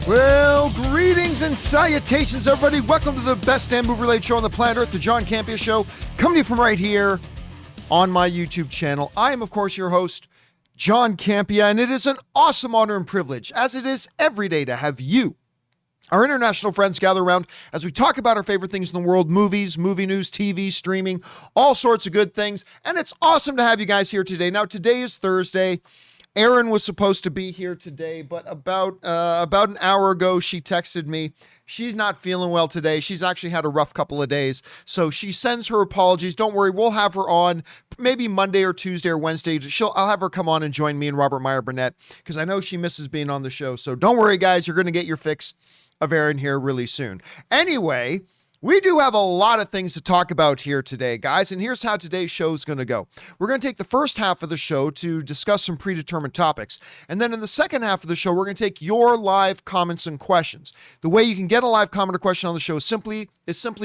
Well, greetings and salutations, everybody. Welcome to the best damn movie-related show on the planet Earth, the John Campea Show, coming to you from right here on my YouTube channel. I am, of course, your host, John Campea, and it is an awesome honor and privilege, as it is every day, to have you, our international friends, gather around as we talk about our favorite things in the world: movies, movie news, TV, streaming, all sorts of good things. And it's awesome to have you guys here today. Now, today is Thursday. Erin was supposed to be here today, but about an hour ago, she texted me. She's not feeling well today. She's actually had a rough couple of days. So she sends her apologies. Don't worry, we'll have her on maybe Monday or Tuesday or Wednesday. I'll have her come on and join me and Robert Meyer Burnett, because I know she misses being on the show. So don't worry, guys. You're going to get your fix of Erin here really soon. Anyway, we do have a lot of things to talk about here today, guys, and here's how today's show is going to go. We're going to take the first half of the show to discuss some predetermined topics, and then in the second half of the show, we're going to take your live comments and questions. The way you can get a live comment or question on the show is simply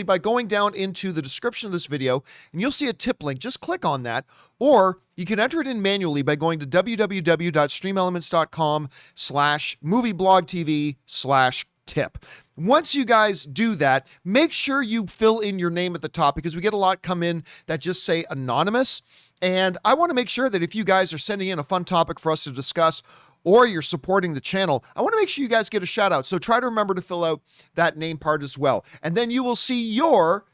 by going down into the description of this video, and you'll see a tip link. Just click on that, or you can enter it in manually by going to www.streamelements.com/movieblogtv/tip. Once you guys do that, make sure you fill in your name at the top, because we get a lot come in that just say anonymous. And I want to make sure that if you guys are sending in a fun topic for us to discuss, or you're supporting the channel, I want to make sure you guys get a shout out. So try to remember to fill out that name part as well. And then you will see your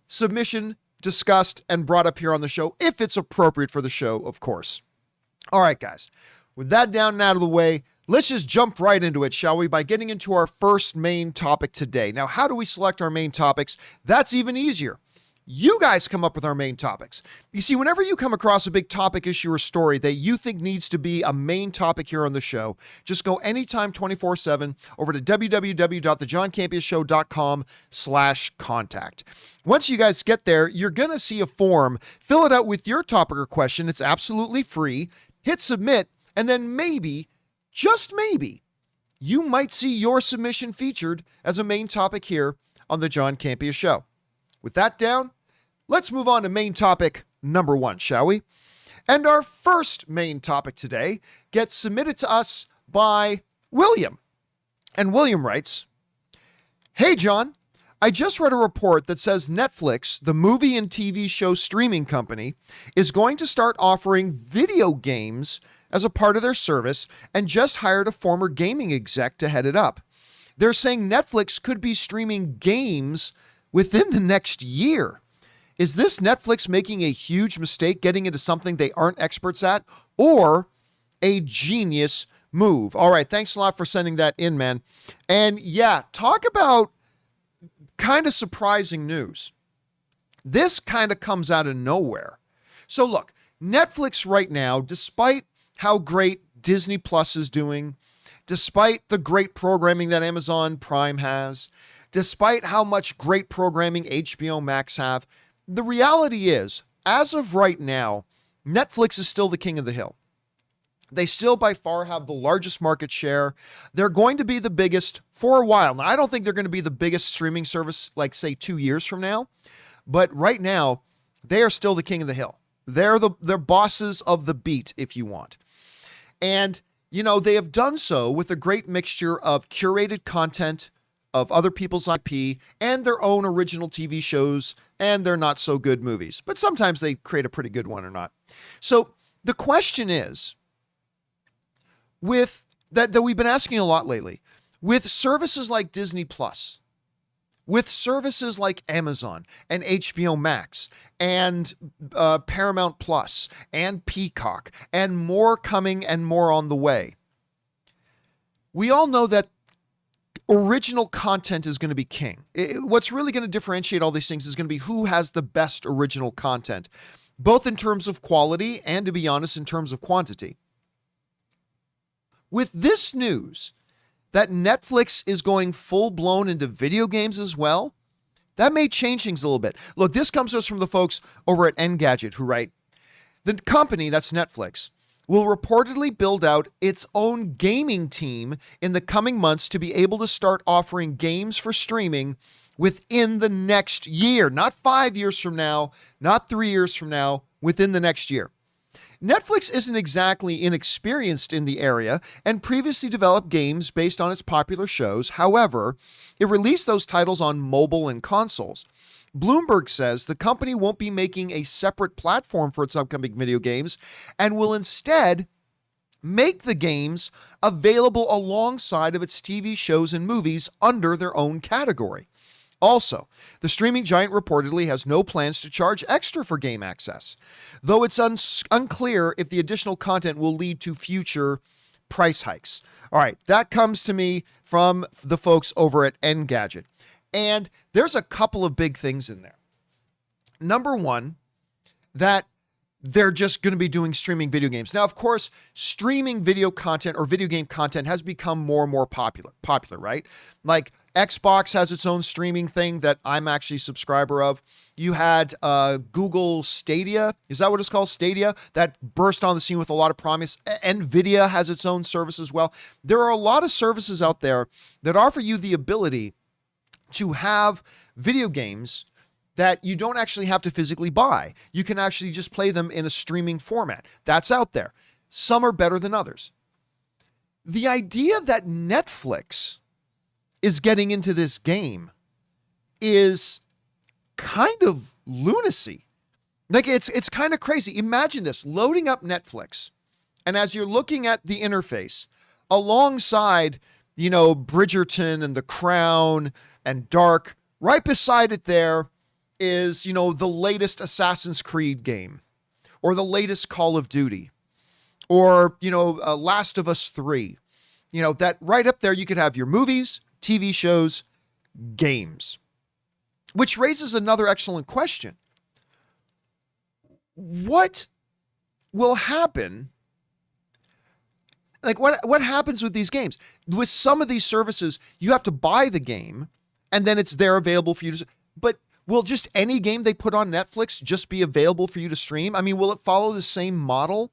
submission discussed and brought up here on the show, if it's appropriate for the show, of course. All right, guys, with that down and out of the way, let's just jump right into it, shall we, by getting into our first main topic today. Now, how do we select our main topics? That's even easier. You guys come up with our main topics. You see, whenever you come across a big topic, issue, or story that you think needs to be a main topic here on the show, just go anytime 24/7 over to www.thejohncampeashow.com/contact. Once you guys get there, you're going to see a form. Fill it out with your topic or question. It's absolutely free. Hit submit, and then maybe, just maybe, you might see your submission featured as a main topic here on the John Campea Show. With that down, let's move on to main topic number one, shall we? And our first main topic today gets submitted to us by William. And William writes, "Hey, John, I just read a report that says Netflix, the movie and TV show streaming company, is going to start offering video games as a part of their service, and just hired a former gaming exec to head it up. They're saying Netflix could be streaming games within the next year. Is this Netflix making a huge mistake getting into something they aren't experts at, or a genius move?" All right, thanks a lot for sending that in, man. And yeah, talk about kind of surprising news. This kind of comes out of nowhere. So look, Netflix right now, despite how great Disney Plus is doing, despite the great programming that Amazon Prime has, despite how much great programming HBO Max have, the reality is, as of right now, Netflix is still the king of the hill. They still by far have the largest market share. They're going to be the biggest for a while. Now, I don't think they're going to be the biggest streaming service, like, say, 2 years from now. But right now, they are still the king of the hill. They're bosses of the beat, if you want. And, you know, they have done so with a great mixture of curated content, of other people's IP, and their own original TV shows, and their not so good movies. But sometimes they create a pretty good one or not. So the question is, with that we've been asking a lot lately, with services like Disney Plus, with services like Amazon and HBO Max and Paramount Plus and Peacock, and more coming and more on the way, we all know that original content is going to be king. What's really going to differentiate all these things is going to be who has the best original content, both in terms of quality and, to be honest, in terms of quantity. With this news that Netflix is going full-blown into video games as well, that may change things a little bit. Look, this comes to us from the folks over at Engadget, who write, the company, that's Netflix, will reportedly build out its own gaming team in the coming months to be able to start offering games for streaming within the next year. Not 5 years from now, not 3 years from now, within the next year. Netflix isn't exactly inexperienced in the area and previously developed games based on its popular shows. However, it released those titles on mobile and consoles. Bloomberg says the company won't be making a separate platform for its upcoming video games and will instead make the games available alongside of its TV shows and movies under their own category. Also, the streaming giant reportedly has no plans to charge extra for game access, though it's unclear if the additional content will lead to future price hikes. All right, that comes to me from the folks over at Engadget. And there's a couple of big things in there. Number one, that they're just going to be doing streaming video games. Now, of course, streaming video content or video game content has become more and more popular, right? Like Xbox has its own streaming thing that I'm actually a subscriber of. You had Google Stadia. Is that what it's called? Stadia, that burst on the scene with a lot of promise. Nvidia has its own service as well. There are a lot of services out there that offer you the ability to have video games that you don't actually have to physically buy. You can actually just play them in a streaming format. That's out there. Some are better than others. The idea that Netflix is getting into this game is kind of lunacy. Like it's kind of crazy. Imagine this, loading up Netflix, and as you're looking at the interface, alongside, Bridgerton and The Crown and Dark, right beside it there is, the latest Assassin's Creed game, or the latest Call of Duty, or, Last of Us 3. That right up there, you could have your movies, TV shows, games. Which raises another excellent question. What will happen? Like, what happens with these games? With some of these services, you have to buy the game, and then it's there available for you to... But will just any game they put on Netflix just be available for you to stream? I mean, will it follow the same model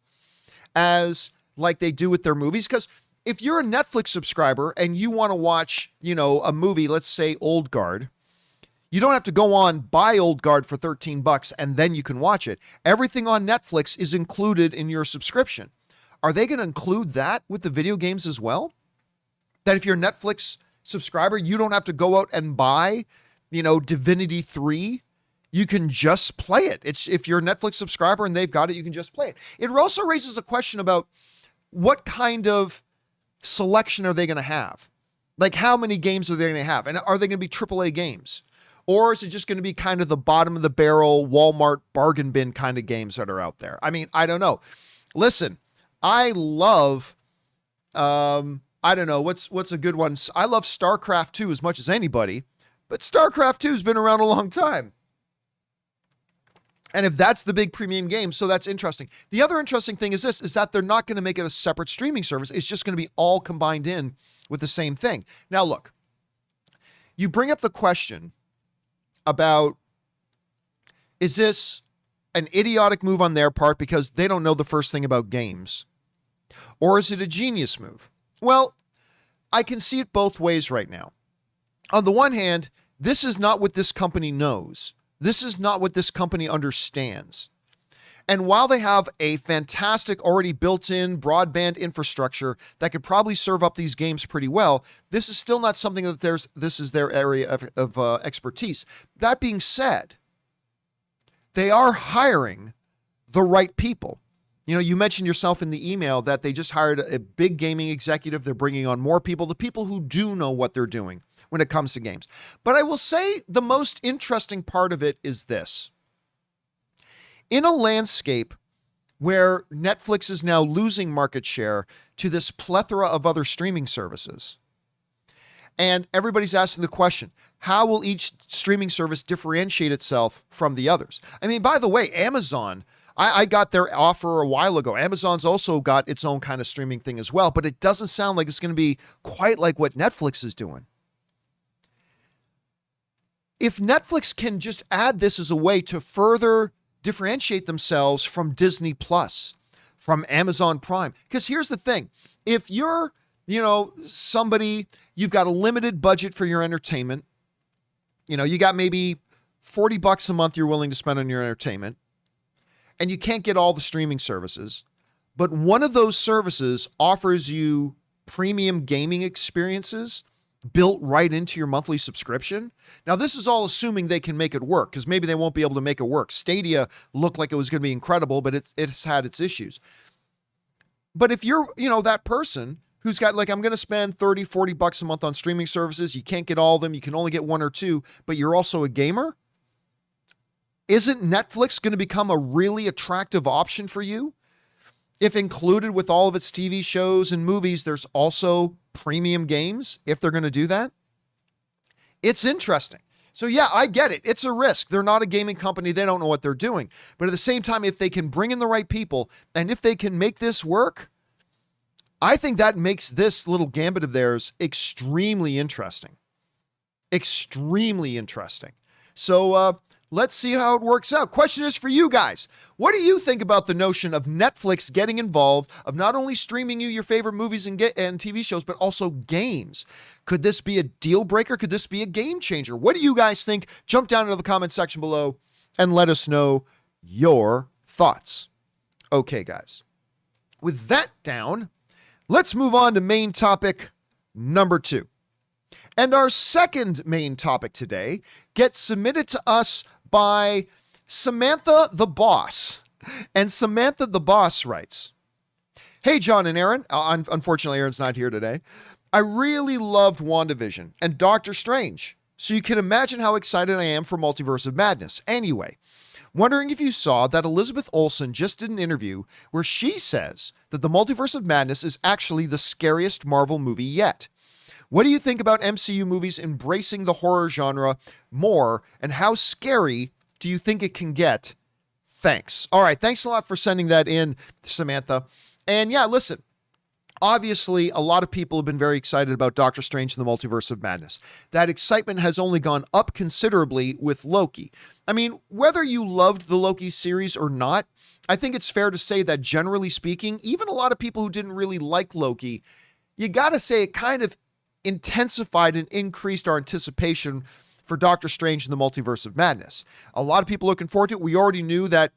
as like they do with their movies? Because if you're a Netflix subscriber and you want to watch, a movie, let's say Old Guard, you don't have to go on, buy Old Guard for $13 and then you can watch it. Everything on Netflix is included in your subscription. Are they going to include that with the video games as well? That if you're a Netflix subscriber, you don't have to go out and buy Divinity 3, you can just play it. If you're a Netflix subscriber and they've got it, you can just play it. It also raises a question about what kind of selection are they going to have? Like, how many games are they going to have? And are they going to be AAA games? Or is it just going to be kind of the bottom of the barrel Walmart bargain bin kind of games that are out there? I mean, I don't know. Listen, I love, I don't know, what's a good one? I love StarCraft 2 as much as anybody. But StarCraft 2 has been around a long time. And if that's the big premium game, so that's interesting. The other interesting thing is this, is that they're not going to make it a separate streaming service. It's just going to be all combined in with the same thing. Now, look, you bring up the question about, is this an idiotic move on their part because they don't know the first thing about games? Or is it a genius move? Well, I can see it both ways right now. On the one hand, this is not what this company knows. This is not what this company understands. And while they have a fantastic already built-in broadband infrastructure that could probably serve up these games pretty well, this is still not something that this is their area of expertise. That being said, they are hiring the right people. You mentioned yourself in the email that they just hired a big gaming executive. They're bringing on more people, the people who do know what they're doing when it comes to games. But I will say the most interesting part of it is this. In a landscape where Netflix is now losing market share to this plethora of other streaming services, and everybody's asking the question, how will each streaming service differentiate itself from the others? I mean, by the way, Amazon, I got their offer a while ago. Amazon's also got its own kind of streaming thing as well, but it doesn't sound like it's going to be quite like what Netflix is doing. If Netflix can just add this as a way to further differentiate themselves from Disney Plus, from Amazon Prime, because here's the thing. If you're, somebody, you've got a limited budget for your entertainment, you got maybe $40 a month you're willing to spend on your entertainment, and you can't get all the streaming services, but one of those services offers you premium gaming experiences built right into your monthly subscription. Now, this is all assuming they can make it work, because maybe they won't be able to make it work. Stadia looked like it was going to be incredible, but it's had its issues. But if you're, that person who's got, like, I'm going to spend 30, 40 bucks a month on streaming services, you can't get all of them, you can only get one or two, but you're also a gamer, isn't Netflix going to become a really attractive option for you? If included with all of its TV shows and movies, there's also premium games, if they're going to do that. It's interesting. So yeah, I get it. It's a risk. They're not a gaming company. They don't know what they're doing. But at the same time, if they can bring in the right people, and if they can make this work, I think that makes this little gambit of theirs extremely interesting. Extremely interesting. So, let's see how it works out. Question is for you guys. What do you think about the notion of Netflix getting involved, of not only streaming you your favorite movies and TV shows, but also games? Could this be a deal breaker? Could this be a game changer? What do you guys think? Jump down into the comment section below and let us know your thoughts. Okay, guys. With that down, let's move on to main topic number 2. And our second main topic today gets submitted to us by Samantha the Boss. And Samantha the Boss writes, "Hey, John and Aaron." Unfortunately, Aaron's not here today. "I really loved WandaVision and Doctor Strange, so you can imagine how excited I am for Multiverse of Madness. Anyway, wondering if you saw that Elizabeth Olsen just did an interview where she says that the Multiverse of Madness is actually the scariest Marvel movie yet. What do you think about MCU movies embracing the horror genre more, and how scary do you think it can get? Thanks." All right, thanks a lot for sending that in, Samantha. And yeah, listen, obviously a lot of people have been very excited about Doctor Strange and the Multiverse of Madness. That excitement has only gone up considerably with Loki. I mean, whether you loved the Loki series or not, I think it's fair to say that generally speaking, even a lot of people who didn't really like Loki, you got to say it kind of intensified and increased our anticipation for Doctor Strange and the Multiverse of Madness. A lot of people looking forward to it. We already knew that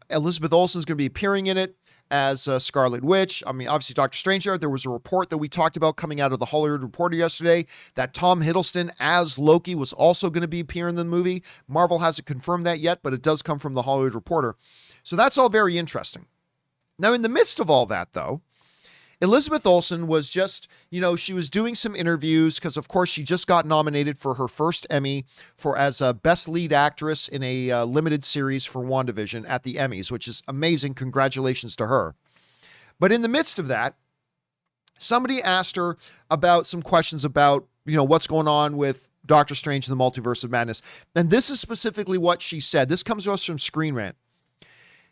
Elizabeth Olsen is going to be appearing in it as Scarlet Witch. I mean, obviously Doctor Strange there was a report that we talked about coming out of the Hollywood Reporter yesterday that Tom Hiddleston as Loki was also going to be appearing in the movie. Marvel hasn't confirmed that yet, but it does come from the Hollywood Reporter. So that's all very interesting. Now, in the midst of all that, though, Elizabeth Olsen was just, she was doing some interviews because, of course, she just got nominated for her first Emmy as a Best Lead Actress in a limited series for WandaVision at the Emmys, which is amazing. Congratulations to her. But in the midst of that, somebody asked her about some questions about, what's going on with Doctor Strange and the Multiverse of Madness. And this is specifically what she said. This comes to us from Screen Rant.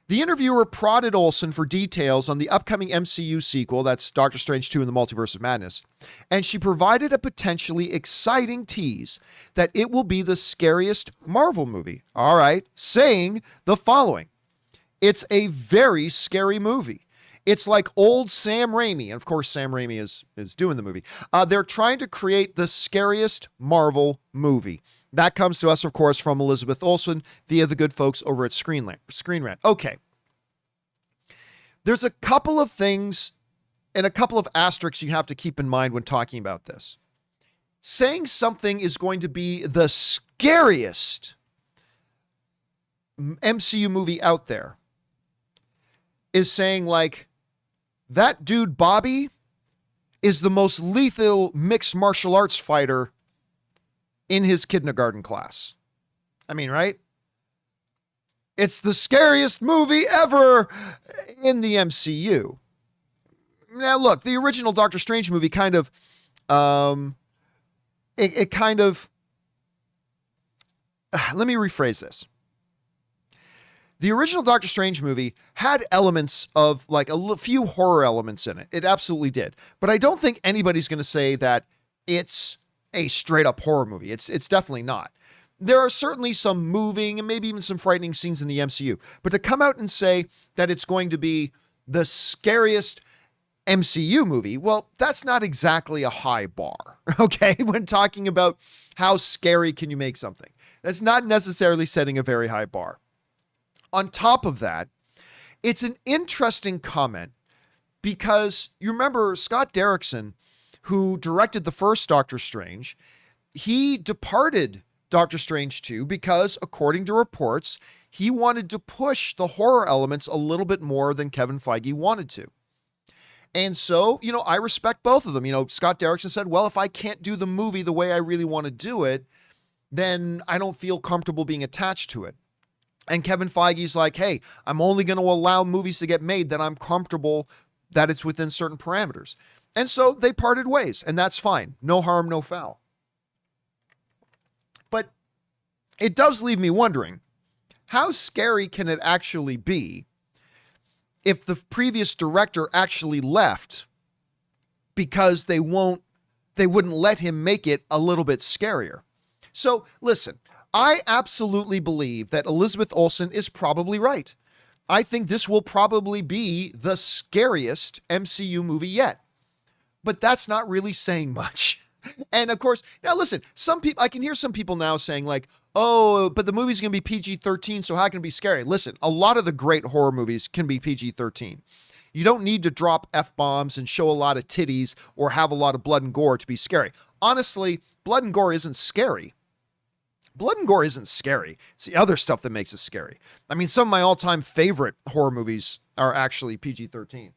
The interviewer prodded Olsen for details on the upcoming MCU sequel, that's Doctor Strange 2 in the Multiverse of Madness, and she provided a potentially exciting tease that it will be the scariest Marvel movie. All right, saying the following: "It's a very scary movie. It's like old Sam Raimi," and of course Sam Raimi is doing the movie. "They're trying to create the scariest Marvel movie." That comes to us, of course, from Elizabeth Olsen via the good folks over at Screen Rant. Okay. There's a couple of things and a couple of asterisks you have to keep in mind when talking about this. Saying something is going to be the scariest MCU movie out there is saying, like, that dude Bobby is the most lethal mixed martial arts fighter in his kindergarten class. I mean, right? It's the scariest movie ever in the MCU. Now, look, the original Doctor Strange movie kind of, let me rephrase this. The original Doctor Strange movie had elements of, like, a few horror elements in it. It absolutely did. But I don't think anybody's going to say that it's a straight up horror movie. It's definitely not. There are certainly some moving and maybe even some frightening scenes in the MCU, but to come out and say that it's going to be the scariest MCU movie, well, that's not exactly a high bar, okay? When talking about how scary can you make something, that's not necessarily setting a very high bar. On top of that, It's an interesting comment because you remember Scott Derrickson, who directed the first Doctor Strange, he departed Doctor Strange 2 because, according to reports, he wanted to push the horror elements a little bit more than Kevin Feige wanted to. And so, I respect both of them. Scott Derrickson said, well, if I can't do the movie the way I really want to do it, then I don't feel comfortable being attached to it. And Kevin Feige's like, hey, I'm only going to allow movies to get made that I'm comfortable that it's within certain parameters. And so they parted ways, and that's fine. No harm, no foul. But it does leave me wondering, how scary can it actually be if the previous director actually left because they wouldn't let him make it a little bit scarier? So listen, I absolutely believe that Elizabeth Olsen is probably right. I think this will probably be the scariest MCU movie yet. But that's not really saying much. And of course, now listen, I can hear some people now saying like, oh, but the movie's going to be PG-13, so how can it be scary? Listen, a lot of the great horror movies can be PG-13. You don't need to drop F-bombs and show a lot of titties or have a lot of blood and gore to be scary. Honestly, blood and gore isn't scary. Blood and gore isn't scary. It's the other stuff that makes it scary. I mean, some of my all-time favorite horror movies are actually PG-13.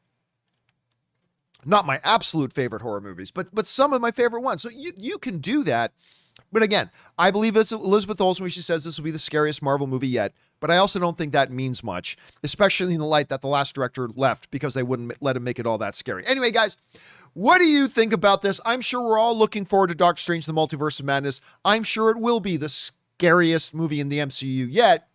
Not my absolute favorite horror movies, but some of my favorite ones. So you can do that. But again, I believe it's Elizabeth Olsen when she says this will be the scariest Marvel movie yet. But I also don't think that means much, especially in the light that the last director left because they wouldn't let him make it all that scary. Anyway, guys, what do you think about this? I'm sure we're all looking forward to Doctor Strange: The Multiverse of Madness. I'm sure it will be the scariest movie in the MCU yet.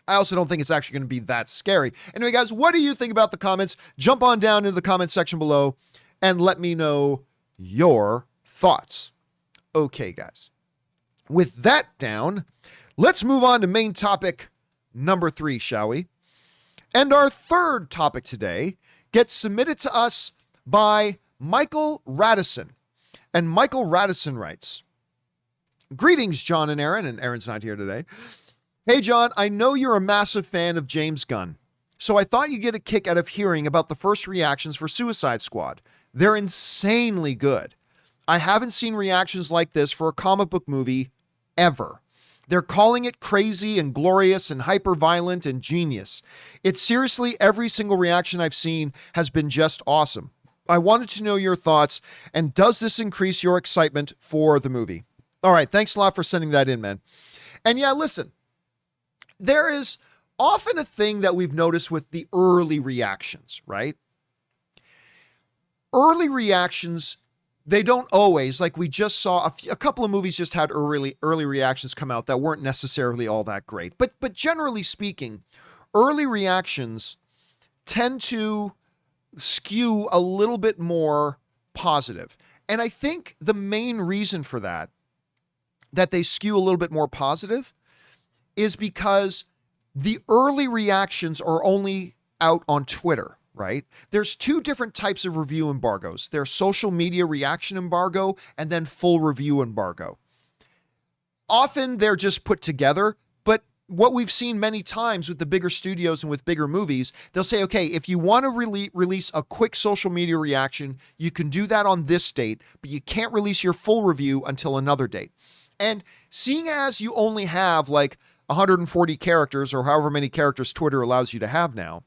I also don't think it's actually going to be that scary. Anyway, guys, what do you think about the comments? Jump on down into the comment section below and let me know your thoughts. Okay, guys. With that down, let's move on to main topic number 3, shall we? And our third topic today gets submitted to us by Michael Radisson. And Michael Radisson writes, greetings, John and Aaron's not here today. Hey, John, I know you're a massive fan of James Gunn, so I thought you'd get a kick out of hearing about the first reactions for Suicide Squad. They're insanely good. I haven't seen reactions like this for a comic book movie ever. They're calling it crazy and glorious and hyper-violent and genius. It's seriously, every single reaction I've seen has been just awesome. I wanted to know your thoughts, and does this increase your excitement for the movie? All right, thanks a lot for sending that in, man. And yeah, listen, there is often a thing that we've noticed with the early reactions, right? Early reactions, they don't always, like we just saw, a couple of movies just had early reactions come out that weren't necessarily all that great. But generally speaking, early reactions tend to skew a little bit more positive. And I think the main reason for that they skew a little bit more positive is because the early reactions are only out on Twitter, right? There's 2 different types of review embargoes. There's social media reaction embargo and then full review embargo. Often they're just put together, but what we've seen many times with the bigger studios and with bigger movies, they'll say, okay, if you want to release a quick social media reaction, you can do that on this date, but you can't release your full review until another date. And seeing as you only have like 140 characters or however many characters Twitter allows you to have now,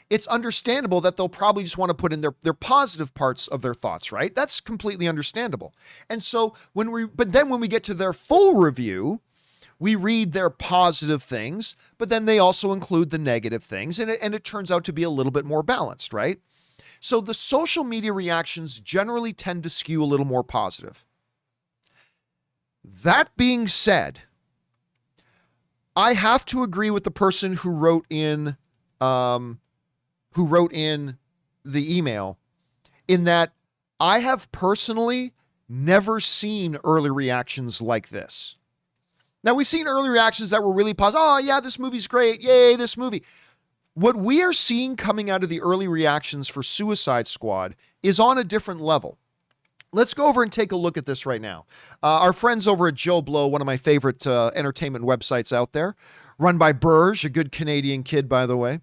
it's understandable that they'll probably just want to put in their positive parts of their thoughts, right? That's completely understandable. And so but then when we get to their full review, we read their positive things, but then they also include the negative things, and it turns out to be a little bit more balanced, right? So the social media reactions generally tend to skew a little more positive. That being said, I have to agree with the person who wrote in the email in that I have personally never seen early reactions like this. Now, we've seen early reactions that were really positive. Oh, yeah, this movie's great. Yay, this movie. What we are seeing coming out of the early reactions for Suicide Squad is on a different level. Let's go over and take a look at this right now. Our friends over at Joe Blow, one of my favorite entertainment websites out there, run by Burge, a good Canadian kid, by the way.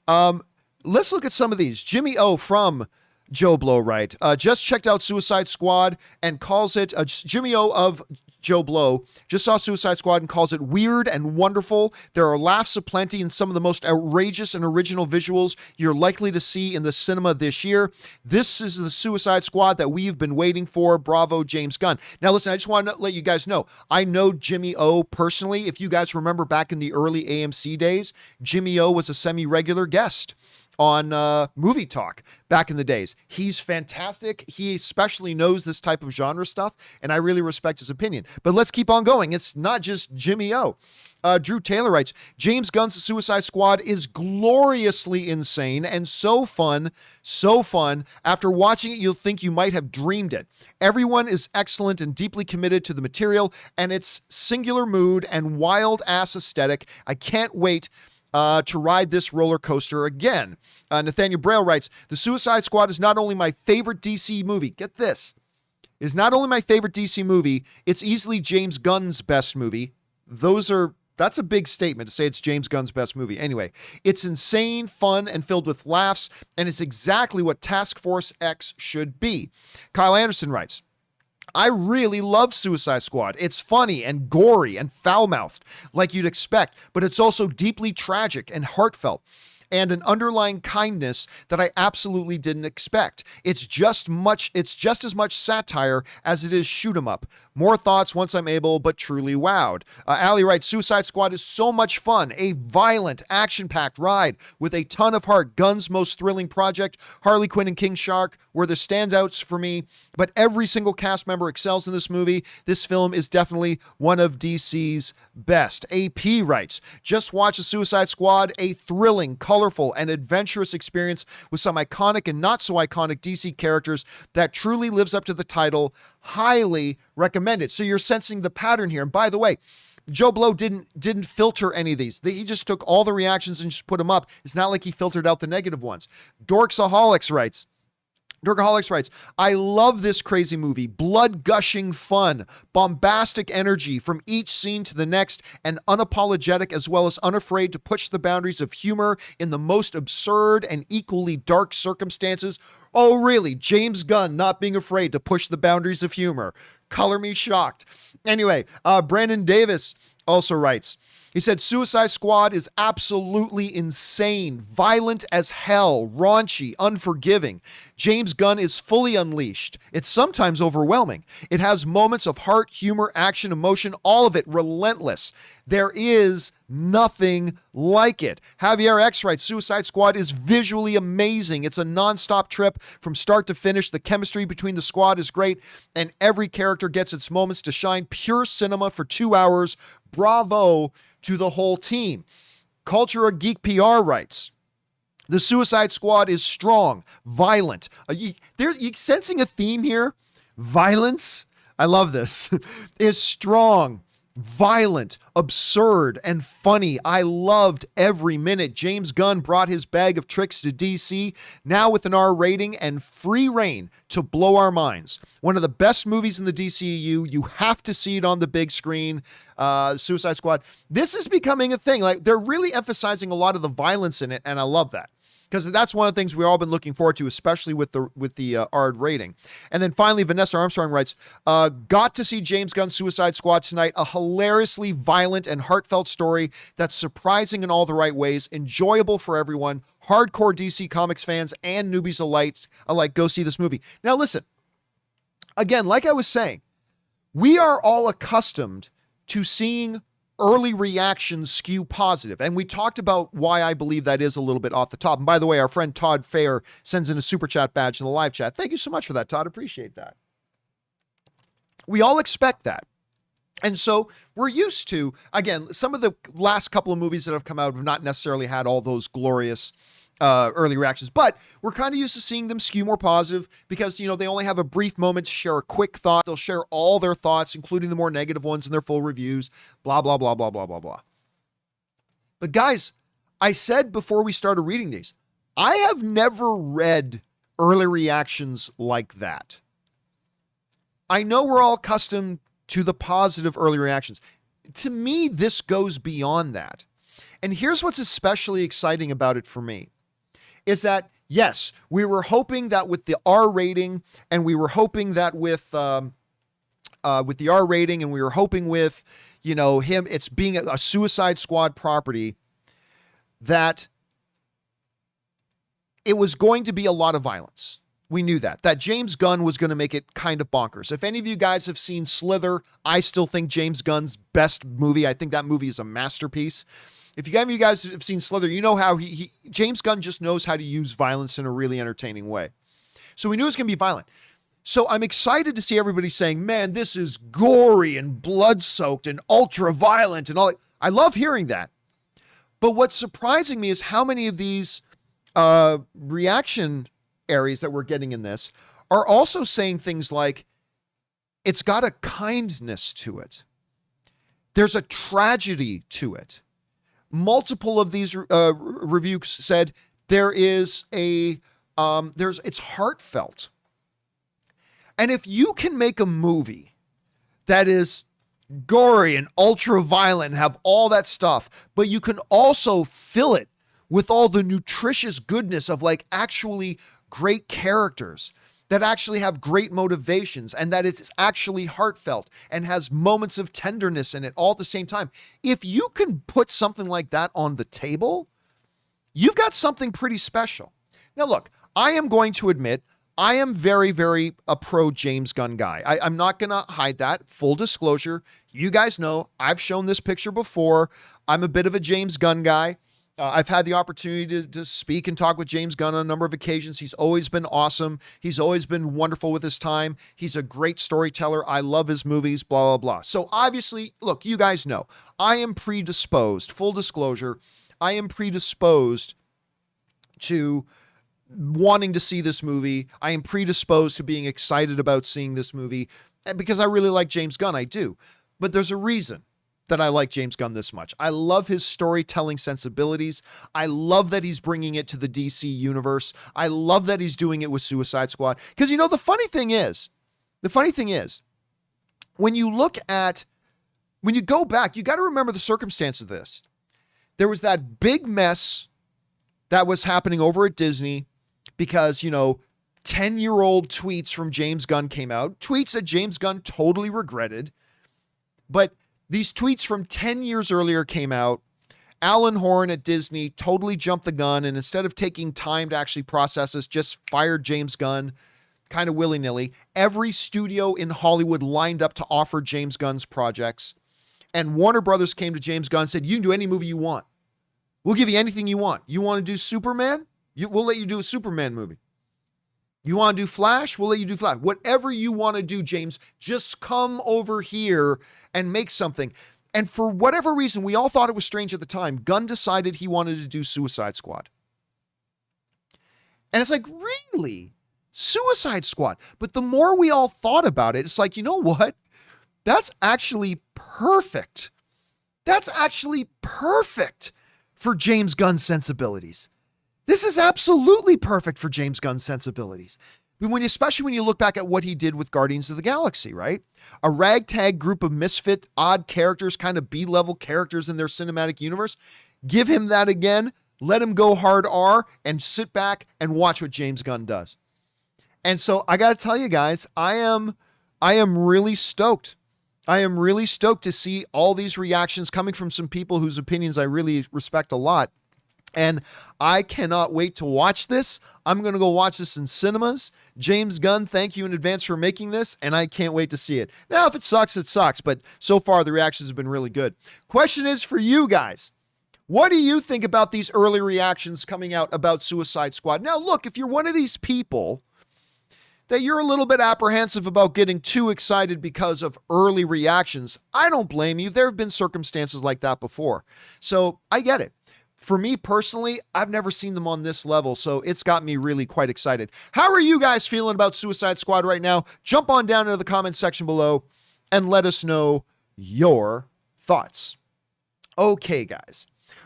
Let's look at some of these. Jimmy O from Joe Blow, right? Just checked out Suicide Squad and calls it, Jimmy O of Joe Blow just saw Suicide Squad and calls it weird and wonderful. There are laughs aplenty and some of the most outrageous and original visuals you're likely to see in the cinema this year. This is the Suicide Squad that we've been waiting for. Bravo, James Gunn. Now, listen, I just want to let you guys know, I know Jimmy O personally. If you guys remember back in the early AMC days, Jimmy O was a semi-regular guest on Movie Talk back in the days. He's fantastic. He especially knows this type of genre stuff, and I really respect his opinion. But let's keep on going. It's not just Jimmy O. Drew Taylor writes, James Gunn's Suicide Squad is gloriously insane and so fun, so fun. After watching it, you'll think you might have dreamed it. Everyone is excellent and deeply committed to the material and its singular mood and wild-ass aesthetic. I can't wait to ride this roller coaster again. Nathaniel Braille writes, the Suicide Squad is not only my favorite DC movie, get this, is not only my favorite DC movie, it's easily James Gunn's best movie. That's a big statement to say it's James Gunn's best movie. Anyway, it's insane, fun, and filled with laughs, and it's exactly what Task Force X should be. Kyle Anderson writes, I really love Suicide Squad. It's funny and gory and foul-mouthed, like you'd expect, but it's also deeply tragic and heartfelt, and an underlying kindness that I absolutely didn't expect. It's just as much satire as it is shoot 'em up. More thoughts once I'm able, but truly wowed. Allie writes, Suicide Squad is so much fun. A violent, action-packed ride with a ton of heart. Gunn's most thrilling project. Harley Quinn and King Shark were the standouts for me, but every single cast member excels in this movie. This film is definitely one of DC's best. AP writes, just watch the Suicide Squad, a thrilling, colorful, and adventurous experience with some iconic and not so iconic DC characters that truly lives up to the title. Highly recommended. So you're sensing the pattern here. And by the way, Joe Blow didn't filter any of these. He just took all the reactions and just put them up. It's not like he filtered out the negative ones. Dorksaholics writes, I love this crazy movie. Blood-gushing fun, bombastic energy from each scene to the next, and unapologetic as well as unafraid to push the boundaries of humor in the most absurd and equally dark circumstances. Oh, really? James Gunn not being afraid to push the boundaries of humor. Color me shocked. Anyway, Brandon Davis also writes, he said, Suicide Squad is absolutely insane, violent as hell, raunchy, unforgiving. James Gunn is fully unleashed. It's sometimes overwhelming. It has moments of heart, humor, action, emotion, all of it relentless. There is nothing like it. Javier X writes, Suicide Squad is visually amazing. It's a nonstop trip from start to finish. The chemistry between the squad is great, and every character gets its moments to shine. Pure cinema for 2 hours. Bravo to the whole team. Culture of Geek PR writes, the Suicide Squad is strong, violent. You sensing a theme here? Violence, I love this, is strong, violent, absurd, and funny. I loved every minute. James Gunn brought his bag of tricks to DC, now with an R rating and free reign to blow our minds. One of the best movies in the DCEU. You have to see it on the big screen. Suicide Squad. This is becoming a thing. Like, they're really emphasizing a lot of the violence in it, and I love that, because that's one of the things we've all been looking forward to, especially with the R rating. And then finally, Vanessa Armstrong writes, got to see James Gunn's Suicide Squad tonight. A hilariously violent and heartfelt story that's surprising in all the right ways, enjoyable for everyone, hardcore DC Comics fans and newbies alike. Go see this movie. Now listen, again, like I was saying, we are all accustomed to seeing early reactions skew positive. And we talked about why I believe that is a little bit off the top. And by the way, our friend Todd Fair sends in a super chat badge in the live chat. Thank you so much for that, Todd. Appreciate that. We all expect that. And so we're used to, again, some of the last couple of movies that have come out have not necessarily had all those glorious early reactions, but we're kind of used to seeing them skew more positive because, they only have a brief moment to share a quick thought. They'll share all their thoughts, including the more negative ones in their full reviews, blah, blah, blah, blah, blah, blah, blah. But guys, I said before we started reading these, I have never read early reactions like that. I know we're all accustomed to the positive early reactions. To me, this goes beyond that. And here's what's especially exciting about it for me. is that, yes, we were hoping that with the R rating, and we were hoping that with the R rating, and we were hoping with, him, it's being a Suicide Squad property, that it was going to be a lot of violence. We knew that James Gunn was going to make it kind of bonkers. If any of you guys have seen Slither, I still think James Gunn's best movie. I think that movie is a masterpiece. If any of you guys have seen Slither, you know how James Gunn just knows how to use violence in a really entertaining way. So we knew it was going to be violent. So I'm excited to see everybody saying, man, this is gory and blood-soaked and ultra-violent and all that. I love hearing that. But what's surprising me is how many of these reaction areas that we're getting in this are also saying things like, it's got a kindness to it. There's a tragedy to it. Multiple of these reviews said it's heartfelt. And if you can make a movie that is gory and ultra violent and have all that stuff, but you can also fill it with all the nutritious goodness of like actually great characters that actually have great motivations, and that it's actually heartfelt and has moments of tenderness in it all at the same time. If you can put something like that on the table, you've got something pretty special. Now, look, I am going to admit, I am very, very a pro James Gunn guy. I'm not going to hide that. Full disclosure. You guys know I've shown this picture before. I'm a bit of a James Gunn guy. I've had the opportunity to speak and talk with James Gunn on a number of occasions. He's always been awesome. He's always been wonderful with his time. He's a great storyteller. I love his movies, blah, blah, blah. So obviously, look, you guys know, I am predisposed, full disclosure, I am predisposed to wanting to see this movie. I am predisposed to being excited about seeing this movie because I really like James Gunn. I do. But there's a reason that I like James Gunn this much. I love his storytelling sensibilities. I love that he's bringing it to the DC universe. I love that he's doing it with Suicide Squad. Because, the funny thing is, when you go back, you got to remember the circumstance of this. There was that big mess that was happening over at Disney because, 10-year-old tweets from James Gunn came out, tweets that James Gunn totally regretted, but these tweets from 10 years earlier came out. Alan Horn at Disney totally jumped the gun, and instead of taking time to actually process this, just fired James Gunn kind of willy-nilly. Every studio in Hollywood lined up to offer James Gunn's projects, and Warner Brothers came to James Gunn and said, you can do any movie you want. We'll give you anything you want. You want to do Superman? We'll let you do a Superman movie. You want to do Flash? We'll let you do Flash. Whatever you want to do, James, just come over here and make something. And for whatever reason, we all thought it was strange at the time, Gunn decided he wanted to do Suicide Squad. And it's like, really? Suicide Squad? But the more we all thought about it, it's like, you know what? That's actually perfect. That's actually perfect for James Gunn's sensibilities. This is absolutely perfect for James Gunn's sensibilities. Especially when you look back at what he did with Guardians of the Galaxy, right? A ragtag group of misfit, odd characters, kind of B-level characters in their cinematic universe. Give him that again, let him go hard R, and sit back and watch what James Gunn does. And so I got to tell you guys, I am really stoked. I am really stoked to see all these reactions coming from some people whose opinions I really respect a lot. And I cannot wait to watch this. I'm going to go watch this in cinemas. James Gunn, thank you in advance for making this, and I can't wait to see it. Now, if it sucks, it sucks, but so far the reactions have been really good. Question is for you guys. What do you think about these early reactions coming out about Suicide Squad? Now, look, if you're one of these people that you're a little bit apprehensive about getting too excited because of early reactions, I don't blame you. There have been circumstances like that before. So I get it. For me personally, I've never seen them on this level, so it's got me really quite excited. How are you guys feeling about Suicide Squad right now? Jump on down into the comments section below and let us know your thoughts. Okay, guys.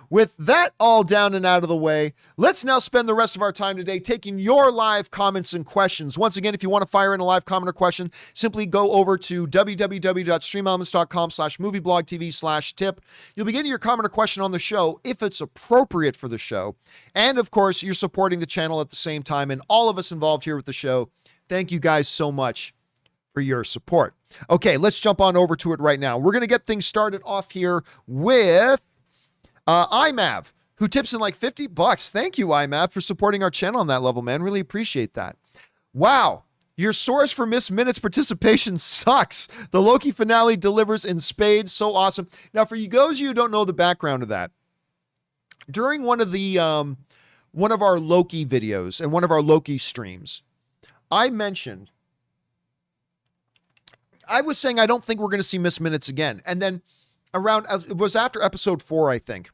with that all down and out of the way, let's now spend the rest of our time today taking your live comments and questions. Once again, if you want to fire in a live comment or question, simply go over to www.streamelements.com/movieblogtv/tip. You'll be getting your comment or question on the show if it's appropriate for the show. And of course, you're supporting the channel at the same time. And all of us involved here with the show, thank you guys so much for your support. Okay, let's jump on over to it right now. We're going to get things started off here with IMAV, who tips in like $50. Thank you, IMAV, for supporting our channel on that level, man. Really appreciate that. Wow, your source for missed minutes participation sucks. The Loki finale delivers in spades. So awesome. Now, for you those of you who don't know the background of that, during one of our Loki videos and one of our Loki streams, I was saying I don't think we're going to see missed minutes again. And then it was after episode 4, I think.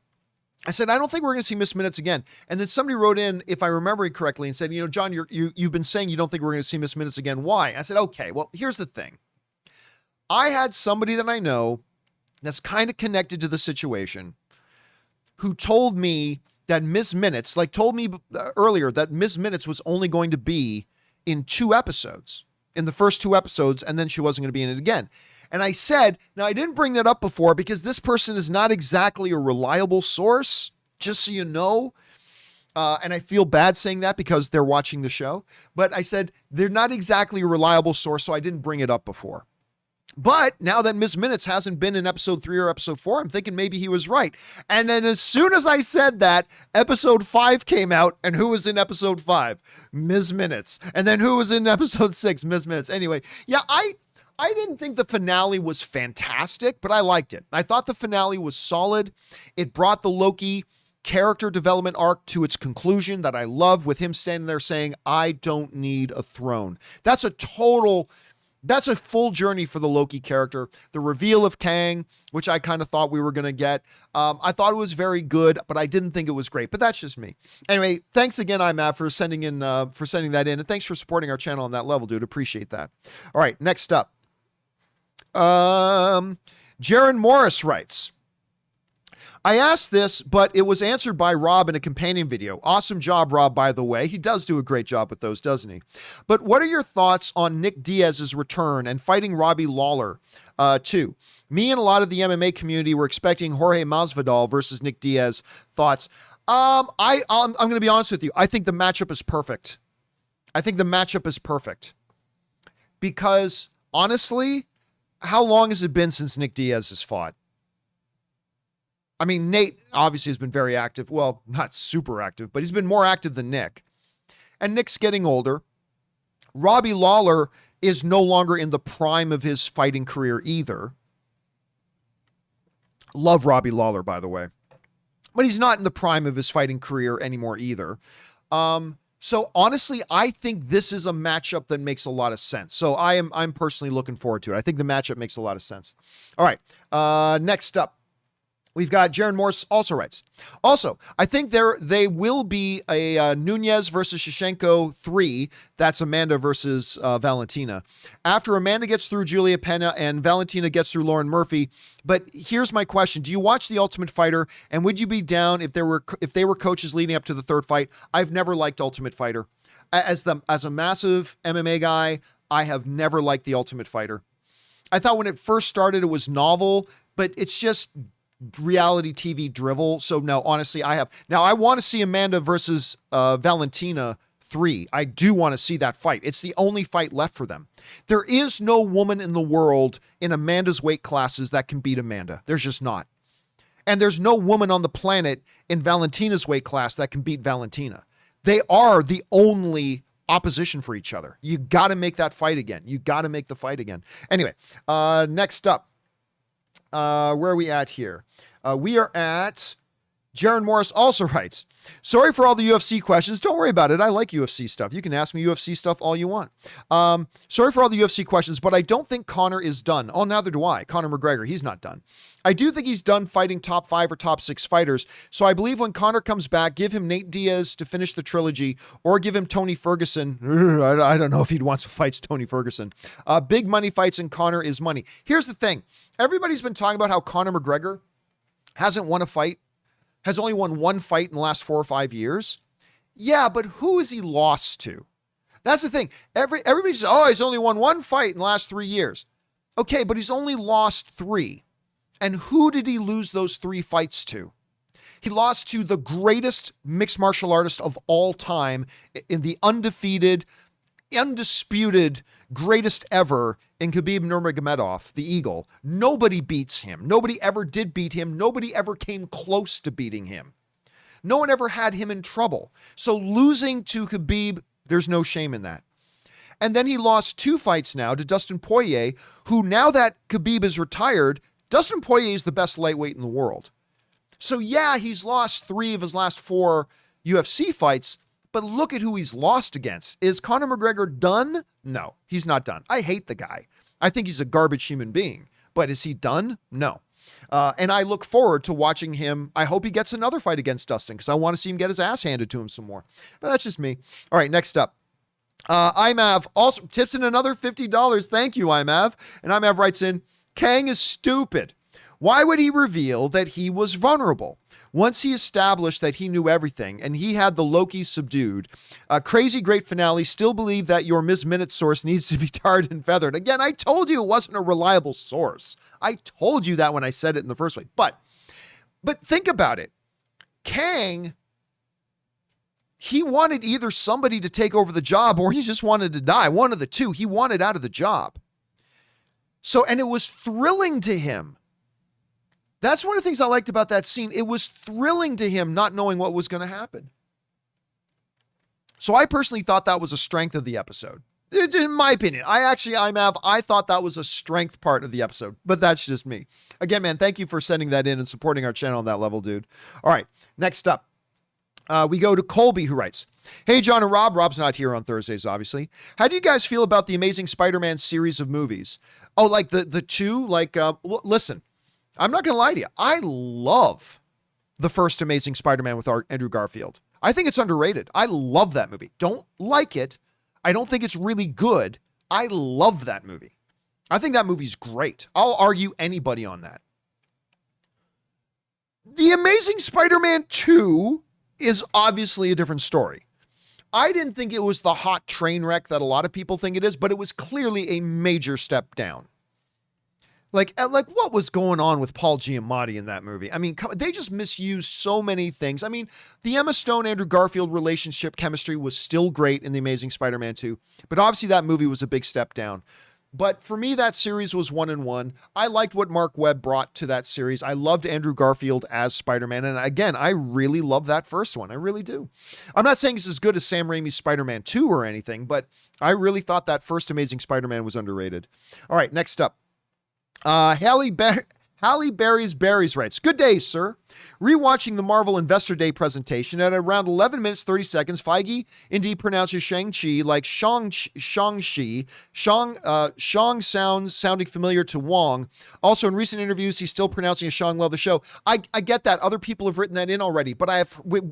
I said, I don't think we're going to see missed minutes again. And then somebody wrote in, if I remember it correctly, and said, John, you've been saying you don't think we're going to see missed minutes again. Why? I said, okay, well, here's the thing. I had somebody that I know that's kind of connected to the situation who told me that missed minutes, told me earlier that missed minutes was only going to be in 2 episodes, in the first 2 episodes, and then she wasn't going to be in it again. And I said, now I didn't bring that up before because this person is not exactly a reliable source, just so you know. And I feel bad saying that because they're watching the show. But I said, they're not exactly a reliable source, so I didn't bring it up before. But now that Miss Minutes hasn't been in episode 3 or episode 4, I'm thinking maybe he was right. And then as soon as I said that, episode 5 came out, and who was in episode 5? Miss Minutes. And then who was in episode 6? Miss Minutes. Anyway, yeah, I didn't think the finale was fantastic, but I liked it. I thought the finale was solid. It brought the Loki character development arc to its conclusion that I love, with him standing there saying, I don't need a throne. That's a full journey for the Loki character. The reveal of Kang, which I kind of thought we were going to get. I thought it was very good, but I didn't think it was great. But that's just me. Anyway, thanks again, IMAP, for sending that in. And thanks for supporting our channel on that level, dude. Appreciate that. All right, next up. Jaron Morris writes, I asked this, but it was answered by Rob in a companion video. Awesome job, Rob, by the way. He does do a great job with those, doesn't he? But what are your thoughts on Nick Diaz's return and fighting Robbie Lawler, too? Me and a lot of the MMA community were expecting Jorge Masvidal versus Nick Diaz. Thoughts? I'm going to be honest with you. I think the matchup is perfect. Because, honestly, how long has it been since Nick Diaz has fought? I mean, Nate obviously has been very active. Well, not super active, but he's been more active than Nick. And Nick's getting older. Robbie Lawler is no longer in the prime of his fighting career either. Love Robbie Lawler, by the way. But he's not in the prime of his fighting career anymore either. So honestly, I think this is a matchup that makes a lot of sense. So I'm personally looking forward to it. I think the matchup makes a lot of sense. All right. Next up, we've got Jaron Morse also writes. Also, I think they will be a Nunez versus Shevchenko 3. That's Amanda versus Valentina. After Amanda gets through Julia Pena and Valentina gets through Lauren Murphy. But here's my question. Do you watch The Ultimate Fighter? And would you be down if they were coaches leading up to the third fight? I've never liked Ultimate Fighter. As a massive MMA guy, I have never liked The Ultimate Fighter. I thought when it first started, it was novel, but it's just reality TV drivel. So no, honestly, I want to see Amanda versus Valentina 3. I do want to see that fight. It's the only fight left for them. There is no woman in the world in Amanda's weight classes that can beat Amanda. There's just not. And there's no woman on the planet in Valentina's weight class that can beat Valentina. They are the only opposition for each other. You got to make that fight again. You got to make the fight again. Anyway, next up. Where are we at here? We are at Jaron Morris also writes, sorry for all the UFC questions. Don't worry about it. I like UFC stuff. You can ask me UFC stuff all you want. Sorry for all the UFC questions, but I don't think Conor is done. Oh, neither do I. Conor McGregor, he's not done. I do think he's done fighting top 5 or top 6 fighters. So I believe when Conor comes back, give him Nate Diaz to finish the trilogy or give him Tony Ferguson. I don't know if he'd want to fight Tony Ferguson. Big money fights and Conor is money. Here's the thing. Everybody's been talking about how Conor McGregor hasn't won a fight has only won one fight in the last 4 or 5 years. Yeah, but who has he lost to? That's the thing. Everybody says, oh, he's only won one fight in the last 3 years. Okay, but he's only lost 3. And who did he lose those 3 fights to? He lost to the greatest mixed martial artist of all time, in the undefeated, undisputed greatest ever in Khabib Nurmagomedov, the Eagle. Nobody beats him. Nobody ever did beat him. Nobody ever came close to beating him. No one ever had him in trouble. So losing to Khabib, there's no shame in that. And then he lost 2 fights now to Dustin Poirier, who, now that Khabib is retired, Dustin Poirier is the best lightweight in the world. So yeah, he's lost 3 of his last 4 UFC fights, but look at who he's lost against. Is Conor McGregor done? No, he's not done. I hate the guy. I think he's a garbage human being, but is he done? No. And I look forward to watching him. I hope he gets another fight against Dustin, because I want to see him get his ass handed to him some more. But that's just me. All right, next up. IMAV also tips in another $50. Thank you, IMAV. And IMAV writes in, Kang is stupid. Why would he reveal that he was vulnerable? Once he established that he knew everything and he had the Loki subdued, a crazy great finale, still believe that your Ms. Minute source needs to be tarred and feathered. Again, I told you it wasn't a reliable source. I told you that when I said it in the first place. But think about it. Kang, he wanted either somebody to take over the job or he just wanted to die. One of the two. He wanted out of the job. So, and it was thrilling to him. That's one of the things I liked about that scene. It was thrilling to him not knowing what was going to happen. So I personally thought that was a strength of the episode. In my opinion, I thought that was a strength part of the episode, but that's just me. Again, man, thank you for sending that in and supporting our channel on that level, dude. All right, next up, we go to Colby, who writes, hey, John and Rob. Rob's not here on Thursdays, obviously. How do you guys feel about the Amazing Spider-Man series of movies? Oh, like the 2, like, listen, I'm not going to lie to you. I love the first Amazing Spider-Man with Andrew Garfield. I think it's underrated. I love that movie. Don't like it. I don't think it's really good. I love that movie. I think that movie's great. I'll argue anybody on that. The Amazing Spider-Man 2 is obviously a different story. I didn't think it was the hot train wreck that a lot of people think it is, but it was clearly a major step down. Like what was going on with Paul Giamatti in that movie? I mean, they just misused so many things. I mean, the Emma Stone, Andrew Garfield relationship chemistry was still great in The Amazing Spider-Man 2, but obviously that movie was a big step down. But for me, that series was 1-1. I liked what Mark Webb brought to that series. I loved Andrew Garfield as Spider-Man. And again, I really love that first one. I really do. I'm not saying it's as good as Sam Raimi's Spider-Man 2 or anything, but I really thought that first Amazing Spider-Man was underrated. All right, next up. Halle Berries writes, good day, sir. Rewatching the Marvel Investor Day presentation at around 11 minutes, 30 seconds, Feige indeed pronounces Shang-Chi like Shang-Chi. Shang sounding familiar to Wong. Also, in recent interviews, he's still pronouncing a Shang love the show. I get that. Other people have written that in already, but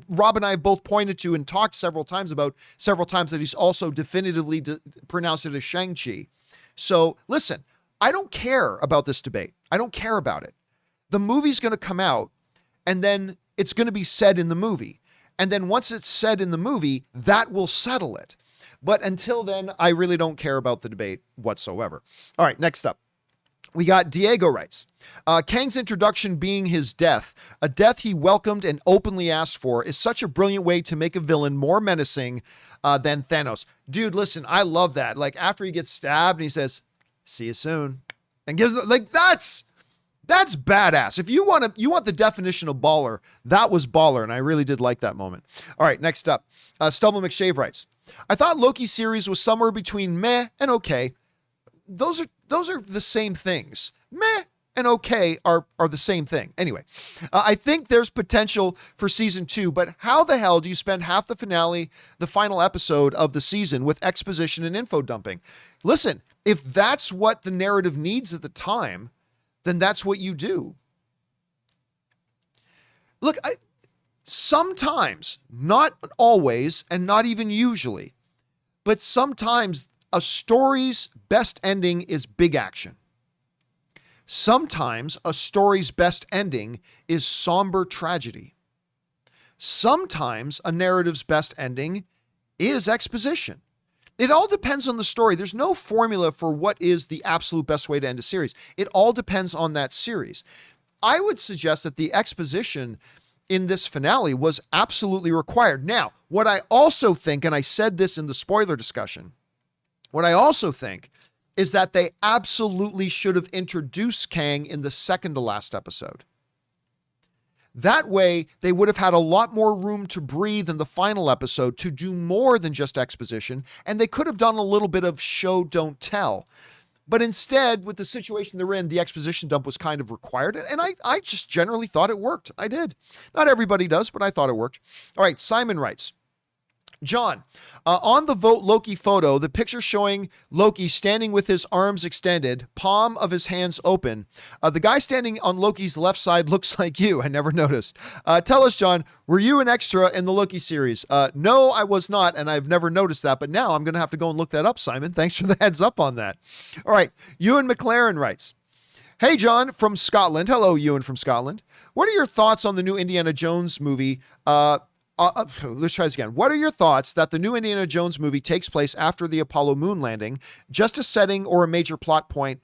Rob and I have both pointed to and talked several times that he's also definitively pronounced it as Shang-Chi. So listen, I don't care about this debate. I don't care about it. The movie's going to come out and then it's going to be said in the movie. And then once it's said in the movie, that will settle it. But until then, I really don't care about the debate whatsoever. All right, next up. We got Diego writes, Kang's introduction being his death, a death he welcomed and openly asked for, is such a brilliant way to make a villain more menacing than Thanos. Dude, listen, I love that. Like after he gets stabbed and he says, see you soon, and gives like that's badass. If you want the definition of baller, that was baller, and I really did like that moment. All right, next up, Stubble McShave writes, I thought Loki series was somewhere between meh and okay. Those are the same things. Meh and okay are the same thing. Anyway, I think there's potential for season 2, but how the hell do you spend half the final episode of the season with exposition and info dumping? Listen, if that's what the narrative needs at the time, then that's what you do. Look, sometimes, not always, and not even usually, but sometimes a story's best ending is big action. Sometimes a story's best ending is somber tragedy. Sometimes a narrative's best ending is exposition. It all depends on the story. There's no formula for what is the absolute best way to end a series. It all depends on that series. I would suggest that the exposition in this finale was absolutely required. Now, what I also think, and I said this in the spoiler discussion, what I also think is that they absolutely should have introduced Kang in the second to last episode. That way, they would have had a lot more room to breathe in the final episode to do more than just exposition, and they could have done a little bit of show, don't tell. But instead, with the situation they're in, the exposition dump was kind of required, and I just generally thought it worked. I did. Not everybody does, but I thought it worked. All right, Simon writes, John, on the Vote Loki photo, the picture showing Loki standing with his arms extended, palm of his hands open. The guy standing on Loki's left side looks like you. I never noticed. Tell us, John, were you an extra in the Loki series? No, I was not, and I've never noticed that, but now I'm going to have to go and look that up, Simon. Thanks for the heads up on that. All right, Ewan McLaren writes, Hey, John from Scotland. Hello, Ewan from Scotland. What are your thoughts on the new Indiana Jones movie? Let's try this again. What are your thoughts that the new Indiana Jones movie takes place after the Apollo moon landing? Just a setting or a major plot point?